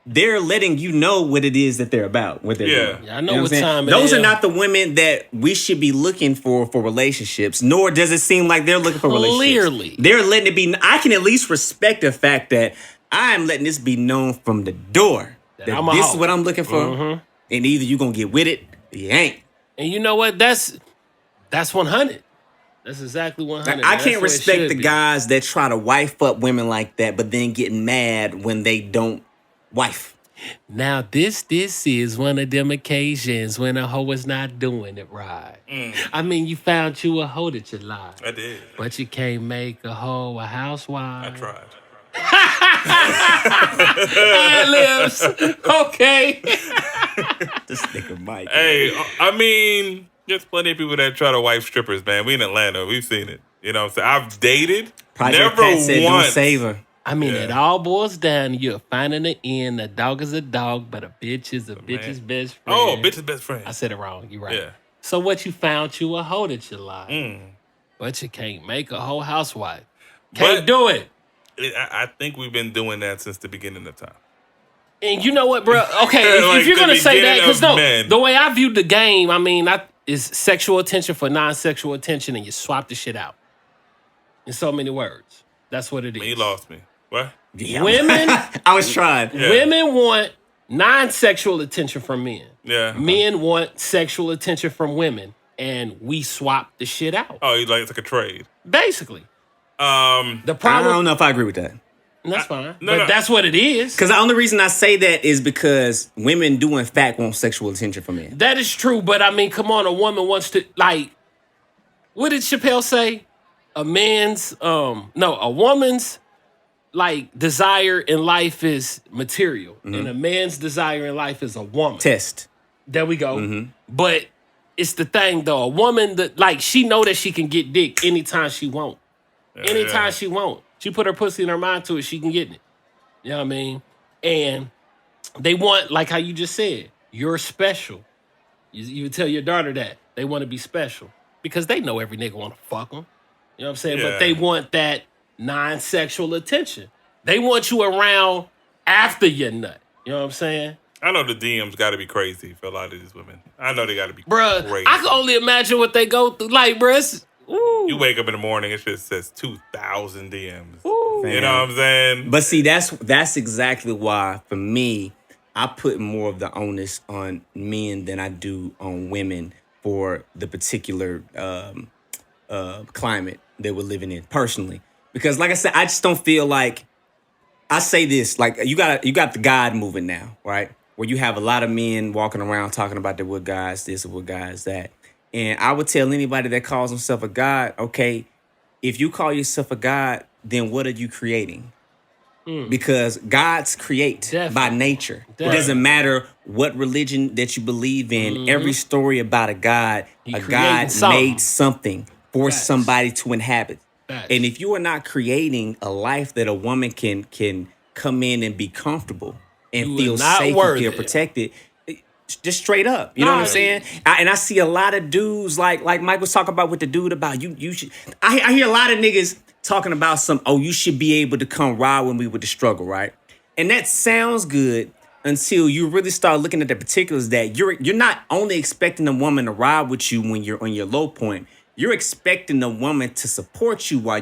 They're letting you know what it is that they're about, what they're doing. Yeah, I know what time it Those is. are not the women that we should be looking for relationships, nor does it seem like they're looking for relationships. Clearly. They're letting it be. I can at least respect the fact that I'm letting this be known from the door. That this is what I'm looking for. Mm-hmm. And either you going to get with it or you ain't. And you know what? That's 100. That's exactly 100. I can't respect the guys that try to wife up women like that, but then get mad when they don't wife. Now, this is one of them occasions when a hoe is not doing it right. I mean, you found you a hoe that you like. I did. But you can't make a hoe a housewife. I tried. Lips. Okay. This nigga Mike. Hey, I mean, there's plenty of people that try to wife strippers, man. We in Atlanta. We've seen it. You know what I'm saying? I've dated. Project never Pat said, once. don't save her. I mean, it all boils down to you finding the end. A dog is a dog, but a bitch is a bitch's best friend. Oh, bitch's best friend. I said it wrong. You're right. Yeah. So what you found you a hoe that you like. But you can't make a whole housewife. Can't do it. I think we've been doing that since the beginning of time. And you know what, bro? Okay, if you're going to say that, because the way I view the game, I mean, is sexual attention for non-sexual attention, and you swap the shit out. In so many words. That's what it is. He lost me. What? Yeah. Women. I was trying. Yeah. Women want non-sexual attention from men. Yeah. Men want sexual attention from women, and we swap the shit out. Oh, it's like a trade. Basically. The I problem. don't know if I agree with that. That's fine. But that's what it is. Because the only reason I say that is because women do in fact want sexual attention from men. That is true, but I mean, come on, a woman wants to, like, what did Chappelle say? A woman's, like, desire in life is material, and a man's desire in life is a woman. Test. There we go. But it's the thing, though. A woman, that like, she know that she can get dick anytime she want. Anytime she want. She put her pussy in her mind to it, she can get it. You know what I mean? And they want, like how you just said, you're special. You tell your daughter that. They want to be special. Because they know every nigga want to fuck them. You know what I'm saying? Yeah. But they want that non-sexual attention. They want you around after your nut. You know what I'm saying? I know the DMs got to be crazy for a lot of these women. I know they got to be Bruh, crazy. I can only imagine what they go through. Like, bruh, You wake up in the morning, it just says 2,000 DMs. Ooh. You know what I'm saying? But see, that's exactly why, for me, I put more of the onus on men than I do on women for the particular climate that we're living in personally. Because like I said, I just don't feel like, I say this, like you got the God moving now, right? Where you have a lot of men walking around talking about the what God's this or what God's that. And I would tell anybody that calls himself a God, okay, if you call yourself a God, then what are you creating? Because gods create by nature. It doesn't matter what religion that you believe in. Every story about a God made something for somebody to inhabit. And if you are not creating a life that a woman can come in and be comfortable and feel safe and feel protected, just straight up, you know what I'm saying? And I see a lot of dudes like Mike was talking about with the dude about you should. I hear a lot of niggas talking about you should be able to come ride with me with the struggle, right? And that sounds good until you really start looking at the particulars that you're not only expecting a woman to ride with you when you're on your low point. You're expecting a woman to support you while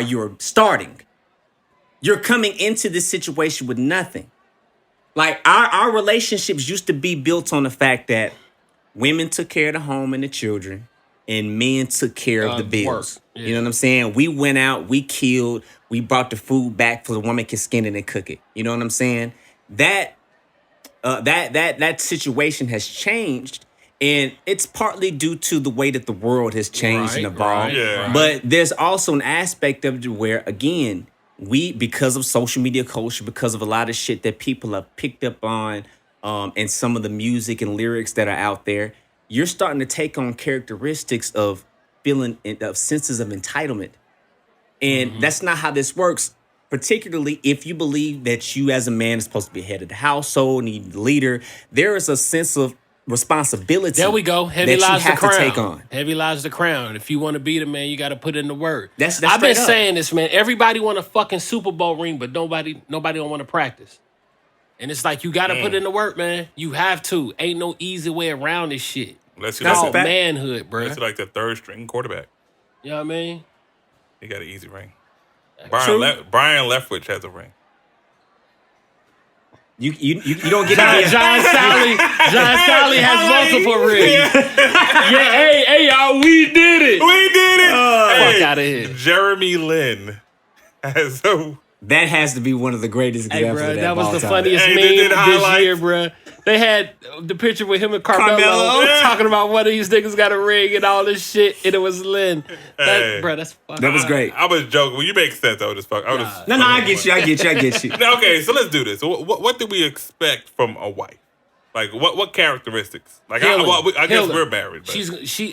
you're starting. You're coming into this situation with nothing. Like our relationships used to be built on the fact that women took care of the home and the children and men took care of the bills. Yeah. You know what I'm saying? We went out, we killed, we brought the food back so the woman can skin it and cook it. You know what I'm saying? That situation has changed. And it's partly due to the way that the world has changed and evolved. But there's also an aspect of it where, again, because of social media culture, because of a lot of shit that people have picked up on, and some of the music and lyrics that are out there, you're starting to take on characteristics of feeling of senses of entitlement. And that's not how this works, particularly if you believe that you as a man is supposed to be head of the household and you're the leader. There is a sense of responsibility. There we go. Heavy that lies you have the crown. to take on. Heavy lies the crown. If you want to be the man, you got to put in the work. That's I've been straight up. saying this, man. Everybody want a fucking Super Bowl ring, but nobody don't want to practice. And it's like you got to put in the work, man. You have to. Ain't no easy way around this shit. That's called manhood, bro. That's like the third string quarterback. You know what I mean? He got an easy ring. Brian Leftwich has a ring. You don't get John Sally has multiple rings. Yeah, hey, y'all, we did it. We did it. Fuck out of here. Jeremy Lin has a. That has to be one of the greatest examples of that. That was of the all time. funniest meme this year, bro. They had the picture with him and Carmelo talking about one of these niggas got a ring and all this shit, and it was Lynn. Bro, that's fucking. That was great. I was joking. Well, you make sense. No, I get you. Okay, so let's do this. What do we expect from a wife? Like, what characteristics? Like, I guess we're married. But.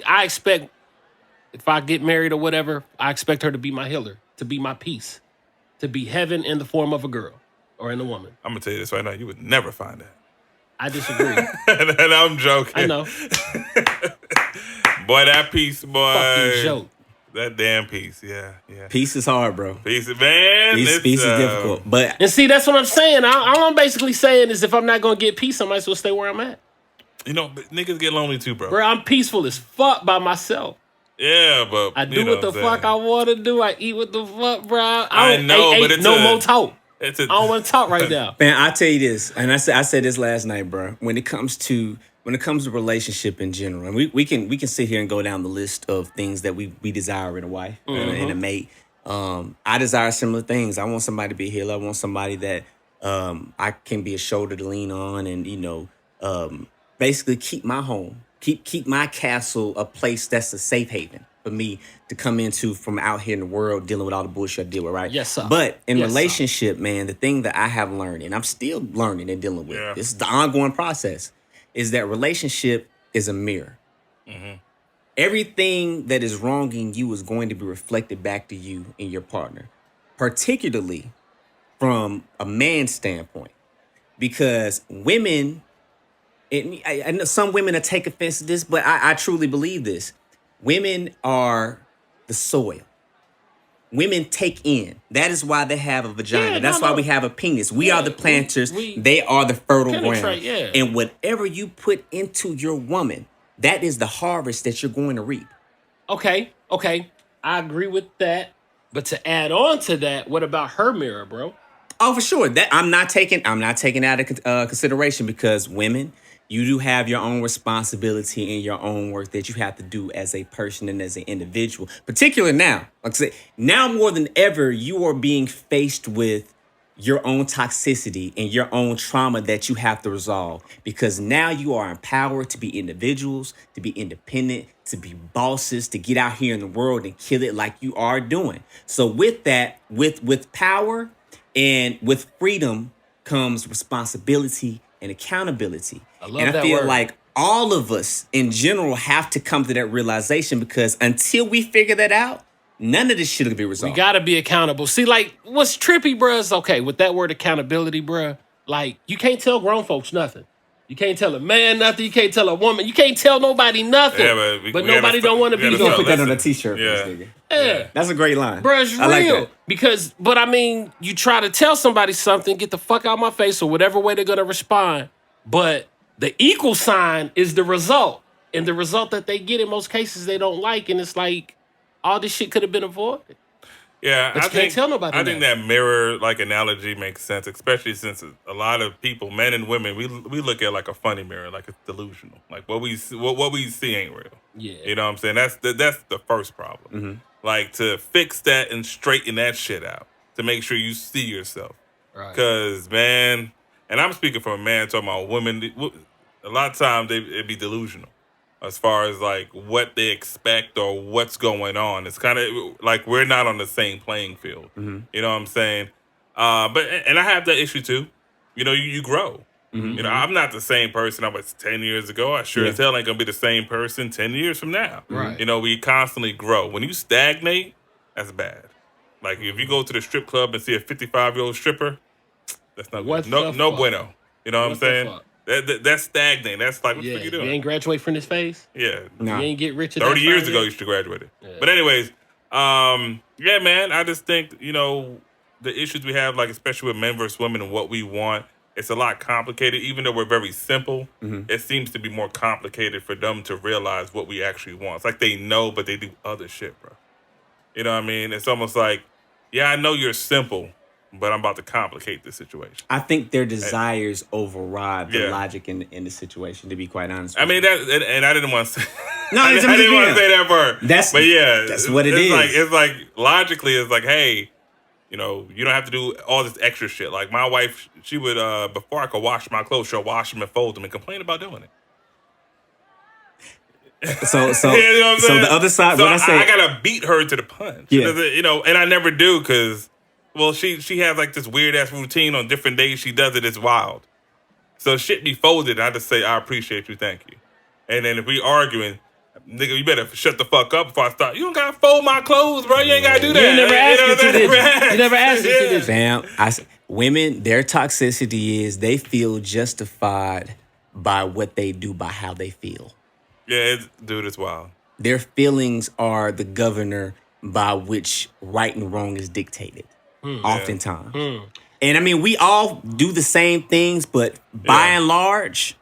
I expect, if I get married or whatever, I expect her to be my healer, to be my peace, to be heaven in the form of a girl or in a woman. I'm gonna tell you this right now. You would never find that. I disagree. and I'm joking. I know. Boy, that piece, boy. Fucking joke. That damn piece, yeah. Peace is hard, bro. Peace, man. Peace is difficult. And see, that's what I'm saying. All I'm basically saying is if I'm not going to get peace, I might as well stay where I'm at. You know, niggas get lonely too, bro. Bro, I'm peaceful as fuck by myself. Yeah, but I do what the fuck I want to do. I eat what the fuck, bro. I know, but it's no more talk. I don't want to talk right now. Man, I tell you this, and I said this last night, bro. When it comes to relationship in general, and we can sit here and go down the list of things that we desire in a wife and a mate. I desire similar things. I want somebody to be a healer. I want somebody that I can be a shoulder to lean on, and basically keep my home, keep my castle a place that's a safe haven for me to come into from out here in the world dealing with all the bullshit I deal with, right? Yes, sir. But in relationship, man, the thing that I have learned, and I'm still learning and dealing with, this is the ongoing process, is that relationship is a mirror. Mm-hmm. Everything that is wronging you is going to be reflected back to you and your partner, particularly from a man's standpoint. Because women, I know some women will take offense to this, but I truly believe this. Women are the soil. Women take in. That is why they have a vagina. Yeah, That's why we have a penis. We are the planters. we They are the fertile ground. penetrate, yeah. And whatever you put into your woman, that is the harvest that you're going to reap. Okay. I agree with that. But to add on to that, what about her mirror, bro? Oh, for sure. That I'm not taking out of consideration, because women, you do have your own responsibility and your own work that you have to do as a person and as an individual. Particularly now, like I say, now more than ever, you are being faced with your own toxicity and your own trauma that you have to resolve, because now you are empowered to be individuals, to be independent, to be bosses, to get out here in the world and kill it like you are doing. So with that, with power and with freedom comes responsibility and accountability. I feel word. like all of us in general have to come to that realization, because until we figure that out, none of this shit will be resolved. We gotta be accountable. See, like, what's trippy, bruh, is okay, with that word accountability, bruh, like, you can't tell grown folks nothing. You can't tell a man nothing. You can't tell a woman. You can't tell nobody nothing. Yeah, but nobody don't want to be You're going to the put that on a t-shirt for Yeah. this nigga. Yeah. That's a great line. Bruh, it's I like real. that. Because, but I mean, you try to tell somebody something, get the fuck out of my face, or whatever way they're going to respond. But the equal sign is the result. And the result that they get in most cases they don't like. And it's like, all this shit could have been avoided. Yeah, But you can't tell nobody I think that mirror like analogy makes sense, especially since a lot of people, men and women, we look at like a funny mirror, like it's delusional. Like what we see ain't real. Yeah. You know what I'm saying? That's the first problem. Mm-hmm. Like to fix that and straighten that shit out to make sure you see yourself. Right. Because man, and I'm speaking from a man talking about women. A lot of times it'd be delusional as far as like what they expect or what's going on. It's kind of like we're not on the same playing field. Mm-hmm. You know what I'm saying? But I have that issue too. You know, you grow. Mm-hmm. You know, I'm not the same person I was 10 years ago. I sure as hell ain't gonna be the same person 10 years from now. Right. You know, we constantly grow. When you stagnate, that's bad. Like if you go to the strip club and see a 55-year-old stripper, that's not What good. No the fuck? bueno. You know what I'm What the saying? fuck? That's stagnating. That's like, what the Yeah. fuck you You doing? ain't graduate from this phase? Yeah. Nah. You ain't get rich at 30 that years time ago, yet? you should have graduated. Yeah. But anyways, yeah, man, I just think, you know, the issues we have, like especially with men versus women and what we want, it's a lot complicated. Even though we're very simple, it seems to be more complicated for them to realize what we actually want. It's like they know, but they do other shit, bro. You know what I mean? It's almost like, yeah, I know you're simple, but I'm about to complicate the situation. I think their desires override the Yeah. logic in the situation, to be quite honest I with mean, that, and I didn't want to say, No, I it's didn't want to just say that part. But yeah, that's what it it's is. Like, it's like, logically, it's like, hey, you know, you don't have to do all this extra shit. Like my wife, she would, before I could wash my clothes, she'll wash them and fold them and complain about doing it. So You know what I'm saying? the other side, So what I say, I gotta beat her to the punch. Yeah. You know, and I never do because, well, she has like this weird ass routine on different days. She does it. It's wild. So shit be folded. I just say, I appreciate you, thank you. And then if we arguing, nigga, you better shut the fuck up before I start. You don't gotta fold my clothes, bro. You ain't gotta do that. You never asked me to, did you? You never asked me to, Yeah. did you? women, their toxicity is they feel justified by what they do, by how they feel. Yeah, dude, it's wild. Their feelings are the governor by which right and wrong is dictated, oftentimes. And I mean, we all do the same things, but by and large,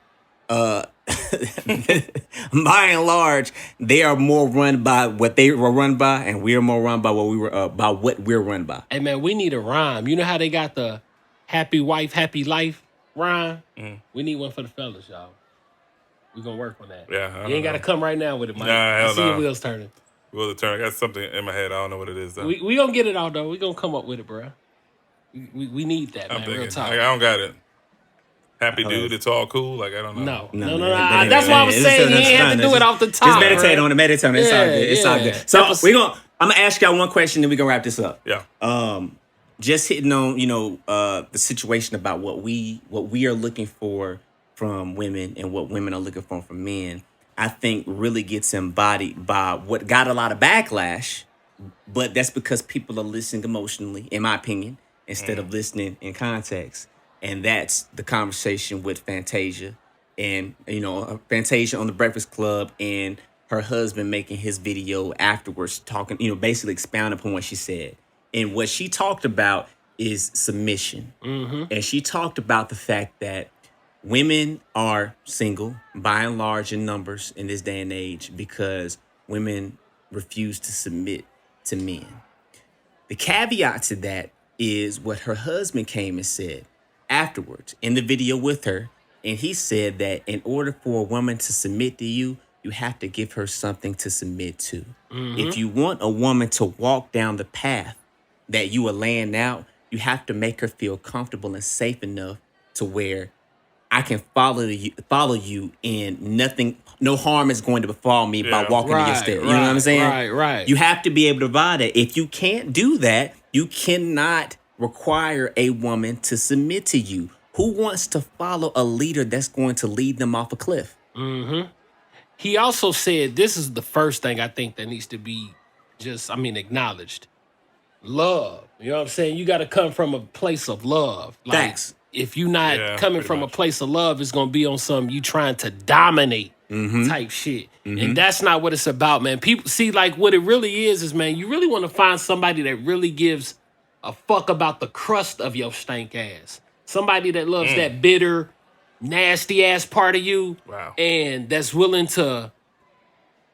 they are more run by what they were run by, and we are more run by what we're run by. Hey, man, we need a rhyme. You know how they got the happy wife, happy life rhyme? We need one for the fellas, y'all. We gonna work on that. Yeah, You ain't gotta come right now with it, Mike. Nah, I hell see no. your wheels turning. Will the turn? I got something in my head. I don't know what it is though. We gonna get it out, though. We gonna come up with it, bro. We need that, I'm man. Real thinking. talk. I don't got it. Happy dude, it's all cool. Like I don't know. No. man, That's why I was saying you ain't have to do it off the top. Just meditate bro. on it. Meditate on it. It's all Yeah, good. It's all yeah. good. So Episode- I'm gonna ask y'all one question, then we gonna wrap this up. Yeah. Just hitting on the situation about what we are looking for from women and what women are looking for from men. I think really gets embodied by what got a lot of backlash, but that's because people are listening emotionally, in my opinion, instead of listening in context. And that's the conversation with Fantasia and Fantasia on the Breakfast Club and her husband making his video afterwards, talking, basically expounding upon what she said. And what she talked about is submission. And she talked about the fact that women are single, by and large, in numbers in this day and age because women refuse to submit to men. The caveat to that is what her husband came and said afterwards in the video with her. And he said that in order for a woman to submit to you, you have to give her something to submit to. If you want a woman to walk down the path that you are laying out, you have to make her feel comfortable and safe enough to where I can follow you and no harm is going to befall me by walking in your step. You know what I'm saying? Right. You have to be able to provide that. If you can't do that, you cannot require a woman to submit to you. Who wants to follow a leader that's going to lead them off a cliff? He also said, this is the first thing I think that needs to be acknowledged. Love. You know what I'm saying? You got to come from a place of love. Like, Thanks. If you're not coming from a place of love, it's going to be on some you trying to dominate type shit. And that's not what it's about, man. People see, like, what it really is, man, you really want to find somebody that really gives a fuck about the crust of your stank ass. Somebody that loves that bitter, nasty ass part of you. Wow. And that's willing to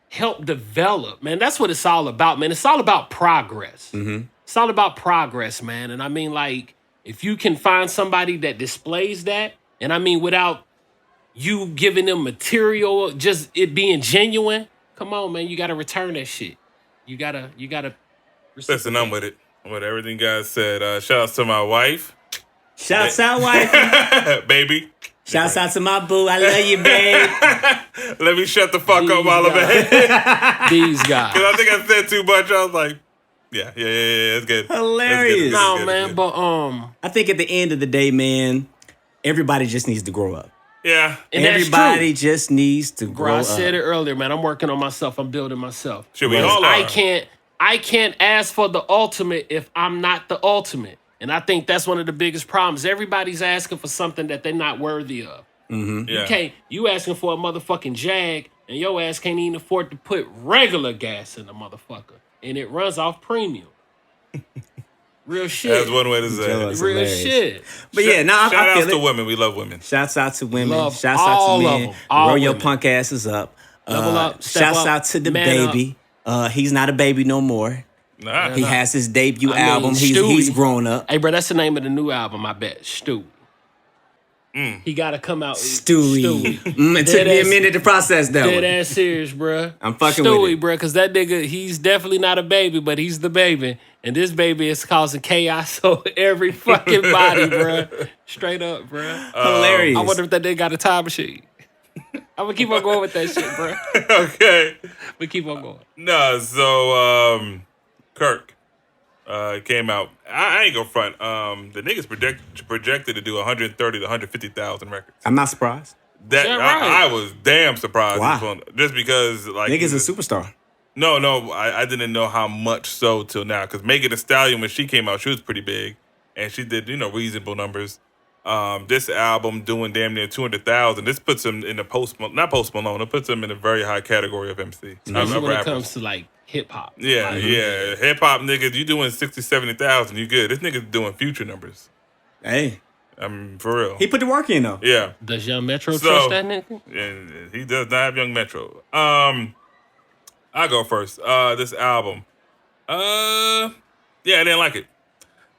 help develop, man. That's what it's all about, man. It's all about progress. It's all about progress, man. And I mean, like, if you can find somebody that displays that, and I mean, without you giving them material, just it being genuine, come on, man, you got to return that shit. You gotta. Listen, I'm with it. With everything you guys said. Shout out to my wife. Shouts out, wife. Baby. Shouts out to my boo. I love you, babe. Let me shut the fuck up while I'm ahead. These guys. Because I think I said too much. I was like, yeah, it's good. Hilarious. No, man, but I think at the end of the day, man, everybody just needs to grow up. Yeah. and that's Everybody true. just needs to Bro, grow I up. said it earlier, man. I'm working on myself. I'm building myself. Should we all are. I can't ask for the ultimate if I'm not the ultimate. And I think that's one of the biggest problems. Everybody's asking for something that they're not worthy of. Yeah. You asking for a motherfucking Jag, and your ass can't even afford to put regular gas in the motherfucker. And it runs off premium. Real shit. That's one way to say Joe it. is Real hilarious. shit. But yeah, now Shout I outs feel to it. women. We love women. Shouts out to women. Love Shouts all out to of men. them. All Roll your women. punk asses up. Level up, step Shouts up, out to the man baby. He's not a baby no more. Nah. He has his debut I mean, album. He's Stewie. grown up. Hey, bro, that's the name of the new album, I bet. Stewie. He got to come out. Stewie. It took me a Dead ass- minute to process that Dead one. ass serious, bro. I'm fucking Stewie, with it. bro, because that nigga, he's definitely not a baby, but he's the baby. And this baby is causing chaos on every fucking body, bro. Straight up, bro. Hilarious. I wonder if that nigga got a time machine. I'm going to keep on going with that shit, bro. Okay. We keep on going. No, so Kirk came out. I ain't gonna front. The niggas projected to do 130 to 150,000 records. I'm not surprised. That Yeah, right. I was damn surprised. Wow. Just because like Nigga's a superstar. No, I didn't know how much so till now. Because Megan Thee Stallion, when she came out, she was pretty big, and she did reasonable numbers. This album doing damn near 200,000. This puts him in the not Post Malone. It puts him in a very high category of MC. Especially of when it rappers. comes to, like, hip-hop. Yeah. Hip hop niggas, you doing 60, 70,000, you good. This nigga's doing future numbers. Hey, For real. he put the work in though. Yeah. Does Young Metro So- trust that nigga? And he does not have Young Metro. I'll go first. This album. Yeah, I didn't like it.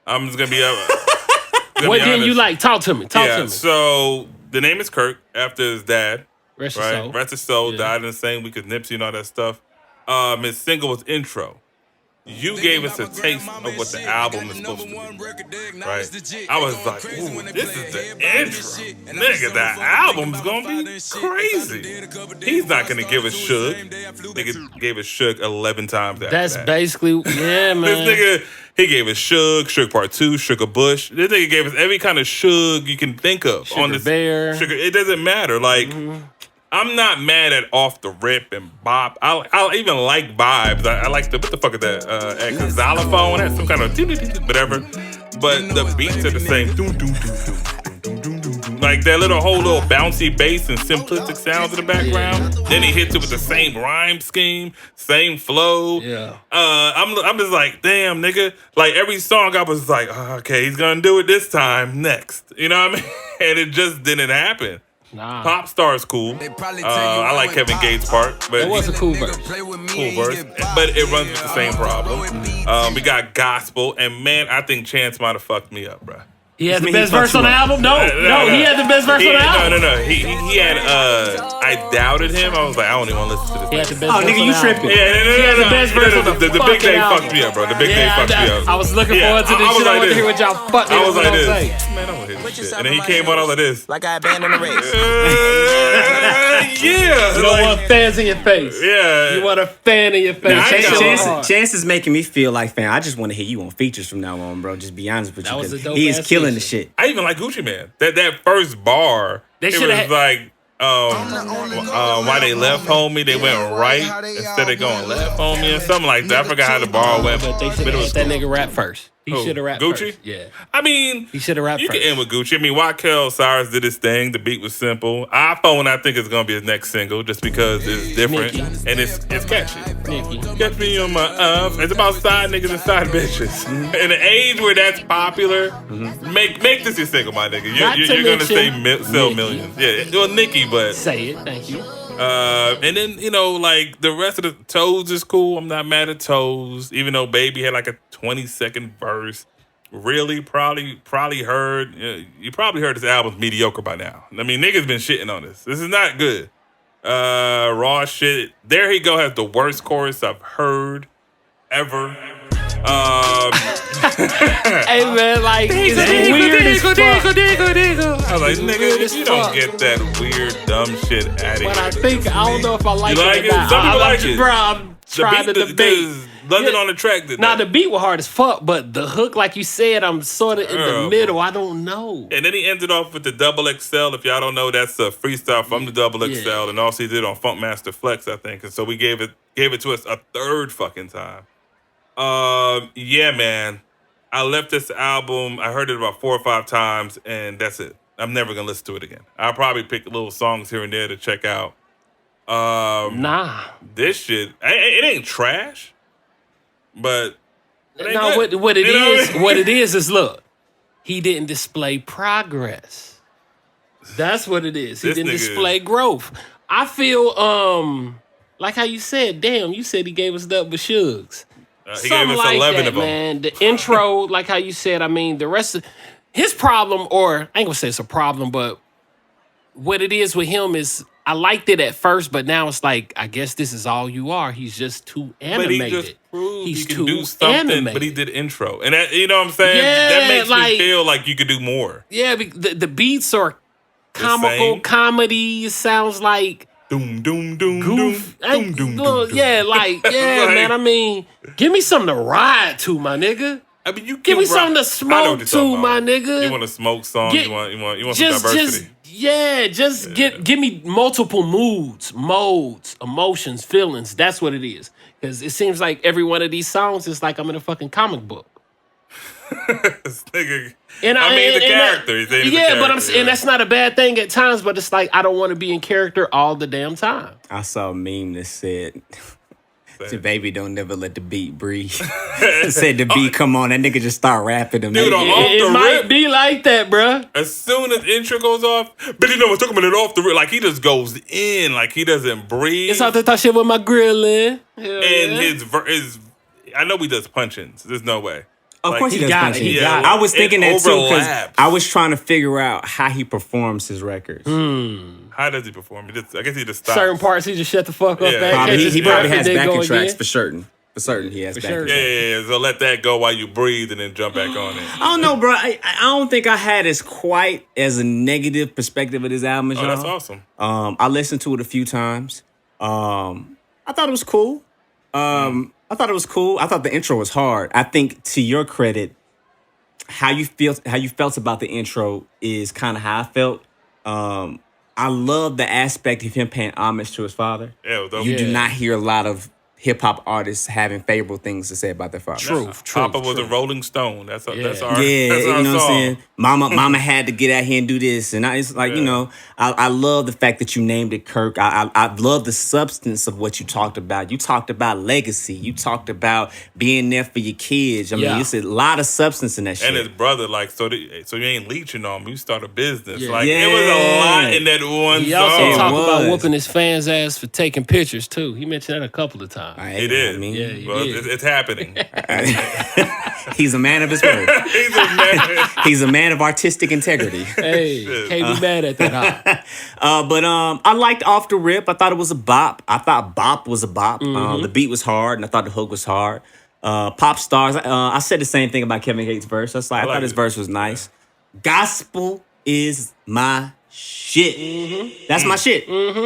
I'm just gonna be What didn't you like? Talk to me. Talk to me. So the name is Kirk after his dad. Rest his Right? soul. Rest his soul. Yeah. Died in the same week as Nipsey and all that stuff. His single was Intro. You gave us a taste of what the album is supposed to be, right? I was like, ooh, this is the intro. Nigga, that album's gonna be crazy. He's not gonna give us Suge. Nigga gave us Suge 11 times after That's that. basically, yeah, man. This nigga, he gave us Suge Part 2, Sugar Bush. This nigga gave us every kind of Suge you can think of. Sugar on this Bear. Sugar, it doesn't matter. Like, I'm not mad at Off the Rip and Bop. I even like vibes. I like what the fuck is that? Xylophone? That's some kind of whatever. But the beats are the same. Like that whole little bouncy bass and simplistic sounds in the background. Then he hits it with the same rhyme scheme, same flow. Yeah. I'm just like, damn, nigga. Like every song I was like, oh, okay, he's gonna do it this time next. You know what I mean? And it just didn't happen. Nah. Pop Star is cool. I like Kevin Gates' part, but It was a cool verse. but it runs with the same problem. We got gospel, and man, I think Chance might have fucked me up, bro. He had the best verse on the album? No, he had the best verse on the album. No. He had, I doubted him. I was like, I don't even want to listen to this. He had the best Oh, verse nigga, on you the tripping. album. Yeah, He had the best verse on the big fucking day album. fucked me up, bro. The big day fucked me up. I was looking Yeah, forward to this I was shit. I like want to this. hear what y'all fucking I was like this. say. Man, I don't hear this shit. And then he came on all of this. Like I abandoned the race. Yeah. You don't want fans in your face. Yeah. You want a fan in your face. Nah, I ain't got Chance is making me feel like, fam, I just want to hear you on features from now on, bro. Just be honest with That you. was a 'Cause dope he is ass killing the feature. shit. I even like Gucci Man. That first bar, They it was shoulda had- like, why they left homie, they went right instead of going left homie or something like that. I forgot how the bar went. But they should But it have was that cool. nigga rap first. He Who? should have rapped Gucci? first. Yeah. I mean, He should have rapped you first. can end with Gucci. I mean, Wyclef Cyrus did his thing. The beat was simple. iPhone, I think, is gonna be his next single just because it's different Nicki. and it's catchy. Nicki. Catch me on my It's about side niggas and side bitches. In an age where that's popular, make this your single, my nigga. Not to You're gonna say mention sell Nicki. millions. Yeah, well, Nicki, but Say it. Thank you. and then like the rest of the Toes is cool. I'm not mad at Toes, even though Baby had like a 20-second verse. Really, probably heard. You probably heard this album's mediocre by now. I mean, niggas been shitting on this. This is not good. Raw shit. There He Go has the worst chorus I've heard ever. Hey man, like it's weird as fuck. I was like, nigga, weird as you don't fuck. get that weird dumb shit out of But I here. think I don't know if I like You like it. it? Or not. Some people I like it. Bro, I'm trying to debate. London Yeah. on the Track did Now that. the beat was hard as fuck, but the hook, like you said, I'm sort of in the Girl. middle. I don't know. And then he ended off with the Double XL. If y'all don't know, that's a freestyle from the Double Yeah. XL, and also he did on Funkmaster Flex, I think. And so we gave it to us a third fucking time. Yeah, man. I left this album. I heard it about 4 or 5 times, and that's it. I'm never gonna listen to it again. I'll probably pick little songs here and there to check out. Nah. This shit, it ain't trash, but it ain't No, good. what it You know is, I mean? what it is look, he didn't display progress. That's what it is. He This didn't nigga- display growth. I feel like how you said, damn, you said he gave us that with Shugs. He gave us 11 of them. man. The intro, like how you said, I mean, the rest of his problem, or I ain't gonna say it's a problem, but what it is with him is I liked it at first, but now it's like, I guess this is all you are. He's just too But animated. he just proved He's he can too do something, animated. but he did intro. And that, you know what I'm saying? Yeah, That makes me like- feel like you could do more. Yeah, the beats are comical same? comedy. It sounds like Doom, doom, doom, goof. doom, doom, doom, Look, doom. yeah, like, yeah, Like- man. I mean, give me something to ride to, my nigga. I mean, you Give can me something to I know what smoke you're talking to, my about. nigga. You want a smoke song? Get- you want some diversity? Give me multiple moods, modes, emotions, feelings. That's what it is. Because it seems like every one of these songs is like I'm in a fucking comic book. This nigga. And I mean, the and character. He's a yeah, but I'm character, saying that's not a bad thing at times. But it's like I don't want to be in character all the damn time. I saw a meme that said, DaBaby don't never let the beat breathe. Said the beat come on, that nigga just start rapping them. Dude, off It the might rip. be like that, bruh. As soon as intro goes off, but you know we're talking about it off the rip. Like he just goes in, like he doesn't breathe. It's out to talk shit with my grill in. And his I know he does punch-ins. There's no way. Of Like, course he does got punch it, in. he got it. I was It thinking that too because overlaps. I was trying to figure out how he performs his records. How does he perform? I guess he just stops. certain parts he just shut the fuck up. Yeah. back, Probably, catches he breath, probably and has then backing go tracks again. for certain. For certain, he has backing sure. tracks. Yeah. So let that go while you breathe and then jump back on it. I don't know, bro. I don't think I had as quite as a negative perspective of this album as Oh, y'all. that's awesome. I listened to it a few times. I thought it was cool. I thought the intro was hard. I think to your credit, how you felt about the intro is kind of how I felt. I love the aspect of him paying homage to his father. Yeah, it was dope. You do not hear a lot of hip hop artists having favorable things to say about their father. True. Papa was a Rolling Stone. That's our Yeah, that's you our know what I'm song. saying? Mama had to get out here and do this. And it's like, you know, I love the fact that you named it Kirk. I love the substance of what you talked about. You talked about legacy. You talked about being there for your kids. I mean, it's a lot of substance in that shit. And his brother, like, so you ain't leeching on me. You start a business. Yeah. Like, it was a lot in that one He song. also talked about was. whooping his fans' ass for taking pictures too. He mentioned that a couple of times. He did. I mean, Yeah, he Well, did. it's happening. he's a man of his word. He's a man. He's a man of artistic integrity. Hey, can't be mad at that. Huh? But I liked Off the Rip. I thought it was a bop. I thought Bop was a bop. The beat was hard, and I thought the hook was hard. Pop Stars. I said the same thing about Kevin Gates' verse. I thought his verse was nice. Gospel is my shit. That's my shit.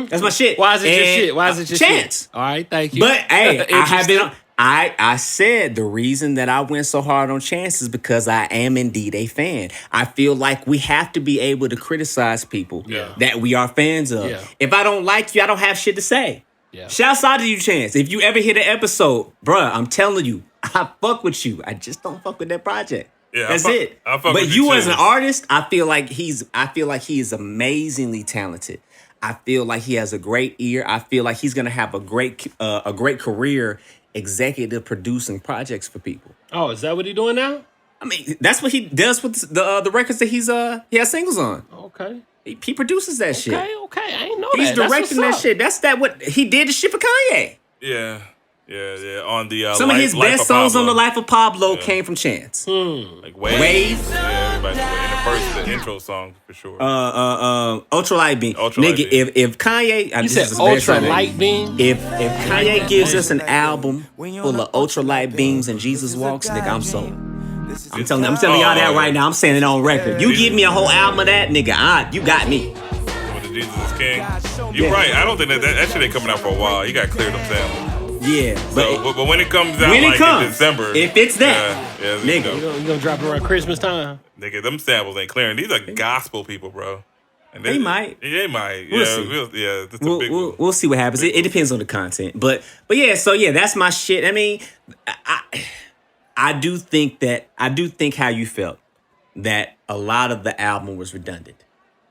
That's my shit. Why is it your And, shit? Why is it your Chance. shit? All right, thank you. But hey, I have been. Interesting. I said the reason that I went so hard on Chance is because I am indeed a fan. I feel like we have to be able to criticize people that we are fans of. Yeah. If I don't like you, I don't have shit to say. Yeah. Shouts out to you, Chance. If you ever hit an episode, bruh, I'm telling you, I fuck with you. I just don't fuck with that project. Yeah, That's it. I fuck But with you too. as an artist, I feel like he is amazingly talented. I feel like he has a great ear. I feel like he's gonna have a great career executive producing projects for people. Oh, is that what he doing now? I mean, that's what he does with the records that he has singles on. Okay. He produces that shit. Okay. I ain't know He's that. That's directing that what's up. shit. That's what he did the shit for Kanye. Yeah. On the Some of his Life best of songs Pablo. on the Life of Pablo came from Chance. Like Waves. Waves. Yeah, but in the intro song for sure. Ultra Light Beam. Ultra Light Nigga, Beam. if Kanye, You said ultra light beam. If Kanye gives us an album full of ultra light beams and Jesus walks, nigga, I'm sold. I'm telling y'all that right now. I'm saying it on record. You give me a whole album of that, nigga, you got me. With the Jesus is King. You're right. I don't think that shit ain't coming out for a while. You got to clear them samples. Yeah, but But when it comes out when it like comes, in December. if it's that, nigga. You gonna drop it around Christmas time? Nigga, them samples ain't clearing. These are gospel people, bro. And They might. They might. We'll Yeah, see. that's a big one. We'll see what happens. It depends on the content, but yeah. So yeah, that's my shit. I mean, I do think how you felt that a lot of the album was redundant.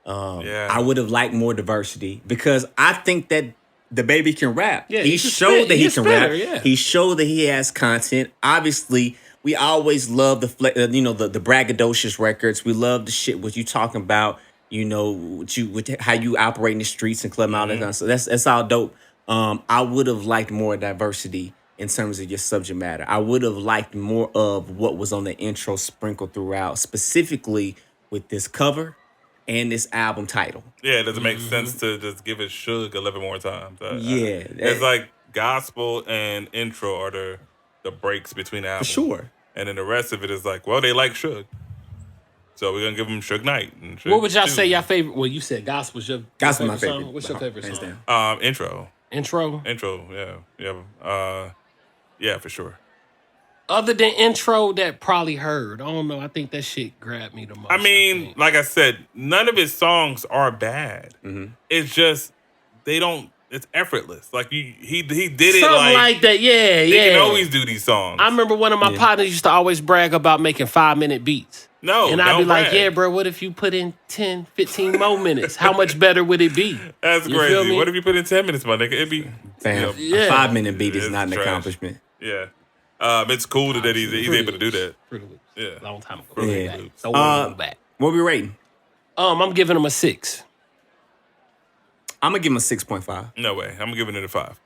I would have liked more diversity because I think that DaBaby can rap. Yeah, he he can showed spit. that he He's can a spitter, rap. yeah. He showed that he has content. Obviously, we always love the braggadocious records. We love the shit what you talking about. You know, with how you operate in the streets and club and all that kind of stuff. That's all dope. I would have liked more diversity in terms of your subject matter. I would have liked more of what was on the intro sprinkled throughout, specifically with this cover and this album title. Yeah, it doesn't make sense to just give it Suge 11 more times. Yeah. It's like gospel and intro are the breaks between the albums. For sure. And then the rest of it is like, well, they like Suge. So we're going to give them Suge Knight. And Suge What would y'all 2. say your favorite? Well, you said gospel's your Gospel my favorite favorite. song. What's your favorite Hands song? down. Intro. Intro. Yeah, for sure. Other than intro, that probably heard. I don't know. I think that shit grabbed me the most. I mean, like I said, none of his songs are bad. Mm-hmm. It's just, it's effortless. Like, he did it something like that. Yeah, He yeah. can always do these songs. I remember one of my partners used to always brag about making 5-minute beats. No, and I'd be don't like, brag. yeah, bro, what if you put in 10, 15 more minutes? How much better would it be? That's You feel crazy. me? What if you put in 10 minutes, my nigga? It'd be... Fam, Yeah. a 5-minute beat is It's not an trash. accomplishment. Yeah. It's cool that he's able to do that. Fruity Loops. Yeah. Long time ago. Fruity Yeah. Loops. So long back. What we rating? I'm giving him a 6. I'm gonna give him a 6.5. No way. I'm giving it a 5.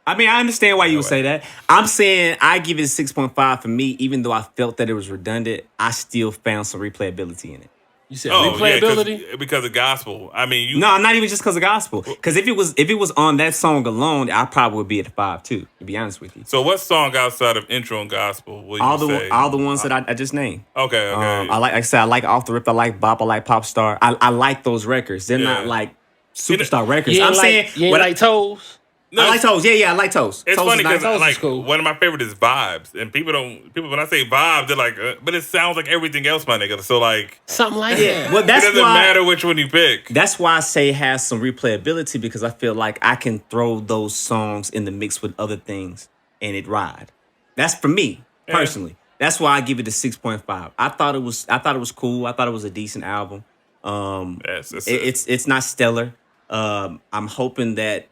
I mean, I understand why you would way. say that. I'm saying I give it a 6.5 for me, even though I felt that it was redundant. I still found some replayability in it. You said Oh, replayability? yeah, because of gospel. I mean, you... No, not even just because of gospel. Because if it was on that song alone, I probably would be at a 5 too. To be honest with you, So what song outside of intro and gospel will you say? all the ones that I just named. Okay. Like I said, I like Off the Rip. I like Bop. I like Pop Star. I like those records. They're not like superstar records. You I'm ain't saying like, you ain't like Toes? I like Toast. Yeah, I like Toast. It's Toast funny is nice. because Toast is like cool. one of my favorite is Vibes, and people when I say Vibes, they're like, but it sounds like everything else, my nigga. So like, Something like that. Well, it that's doesn't why. matter which one you pick. That's why I say it has some replayability because I feel like I can throw those songs in the mix with other things and it ride. That's for me personally. That's why I give it a 6.5. I thought it was cool. I thought it was a decent album. It's not stellar. I'm hoping that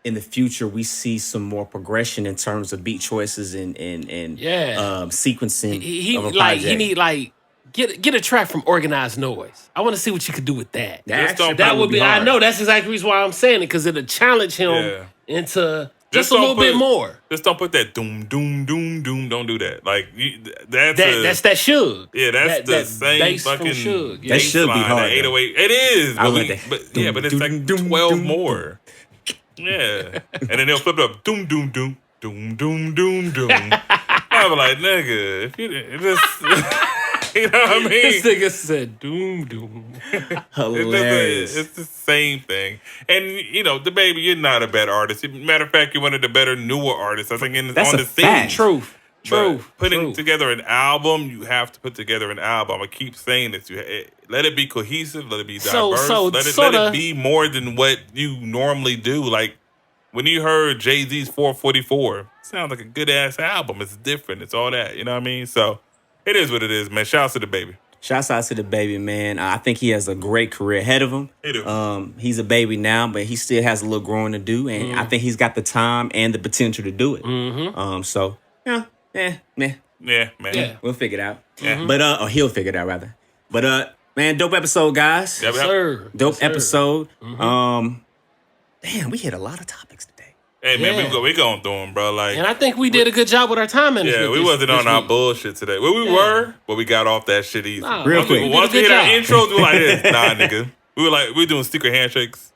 in the future we see some more progression in terms of beat choices and sequencing. He of a like project. he need like get a track from Organized Noise. I want to see what you could do with that. That would be. I hard. know that's exactly the reason why I'm saying it because it'll challenge him into just a don't little bit more. Just don't put that doom doom doom doom. Don't do that. Like That's that Suge. Yeah, that's the that same bass fucking from Suge. That should be line, hard, that 808. It is, I like that. but it's like 12 more. Yeah, and then they'll flip it up. Doom doom doom doom doom doom doom. I'm like, nigga, if you just, you know what I mean? This nigga said doom doom. Hilarious. It's the same thing. And, you know, DaBaby, you're not a bad artist. Matter of fact, you're one of the better, newer artists, I think, That's on a the scene. fact. Truth. But putting together an album, you have to put together an album. I keep saying this. Let it be cohesive. Let it be diverse. Let it be more than what you normally do. Like, when you heard Jay-Z's 444, it sounds like a good-ass album. It's different. It's all that. You know what I mean? So, it is what it is, man. Shouts to DaBaby. Shouts out to DaBaby, man. I think he has a great career ahead of him. He do. He's a baby now, but he still has a little growing to do, and I think he's got the time and the potential to do it. So, man. Yeah, man. Yeah. We'll figure it out. Yeah. But or he'll figure it out rather. But man, dope episode, guys. Yep. Sir. Dope Yes, sir. episode. Damn, we hit a lot of topics today. Hey, man, Yeah. we going through them, bro. Like, And I think we did a good job with our time management. yeah, we wasn't on our bullshit today. Well, we were, but we got off that shit easy. Nah, Real we quick. did a Once we good hit our job. intros, we were like, this. Nah, nigga. We were doing secret handshakes.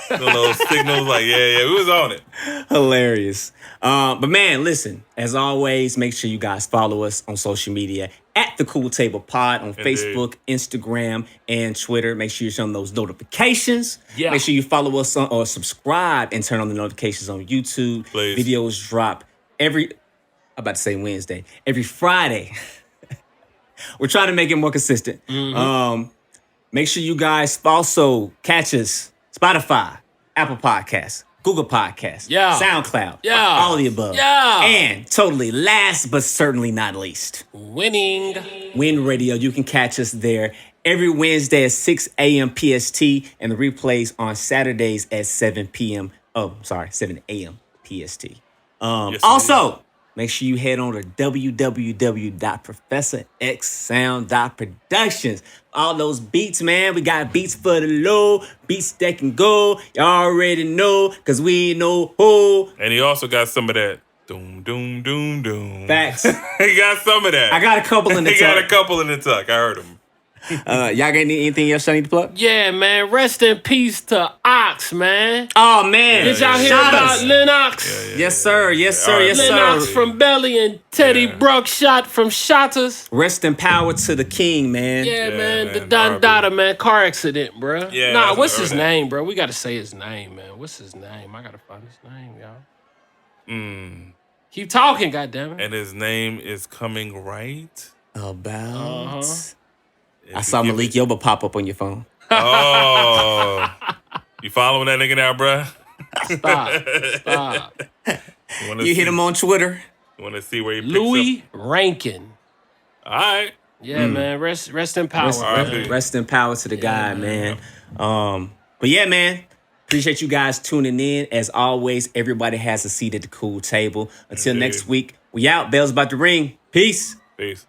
Doing those signals, like, yeah, we was on it. Hilarious. But man, listen, as always, make sure you guys follow us on social media at The Cool Table Pod on Facebook, Instagram, and Twitter. Make sure you turn on those notifications. Yeah. Make sure you follow us or subscribe and turn on the notifications on YouTube. Please. Videos drop every Friday. We're trying to make it more consistent. Make sure you guys also catch us Spotify, Apple Podcasts, Google Podcasts, SoundCloud, all of the above. And totally last but certainly not least, Winning. Win Radio. You can catch us there every Wednesday at 6 a.m. PST and the replays on Saturdays at 7 p.m. 7 a.m. PST. Also, make sure you head on to www.professorxsound.productions. All those beats, man. We got beats for the low, beats that can go. Y'all already know, because we know who. And he also got some of that doom, doom, doom, doom. Facts. He got some of that. I got a couple in the He got a couple in the tuck. I heard him. Y'all got anything else I need to plug? Yeah, man. Rest in peace to Ox, man. Oh, man. Did y'all hear Shout about us. Lennox? Yes, sir. Yes, sir. Yes, Lennox sir. from Belly and Teddy Bruckshot from Shotters. Rest in power to the king, man. Yeah, man. The man. Don R.I.P. Dada, man. Car accident, bro. Yeah, Nah, that's what's what I his heard. name, bro? We got to say his name, man. What's his name? I got to find his name, y'all. Keep talking, goddammit. And his name is coming right. About. If I you saw give Malik it- Yoba pop up on your phone. Oh. You following that nigga now, bruh? Stop. You hit him on Twitter. You want to see where he picks Louis Rankin. up? All right. Yeah, man. Rest in power. man. Rest in power to the guy, man. But yeah, man. Appreciate you guys tuning in. As always, everybody has a seat at the cool table. Until Indeed. next week, we out. Bell's about to ring. Peace. Peace.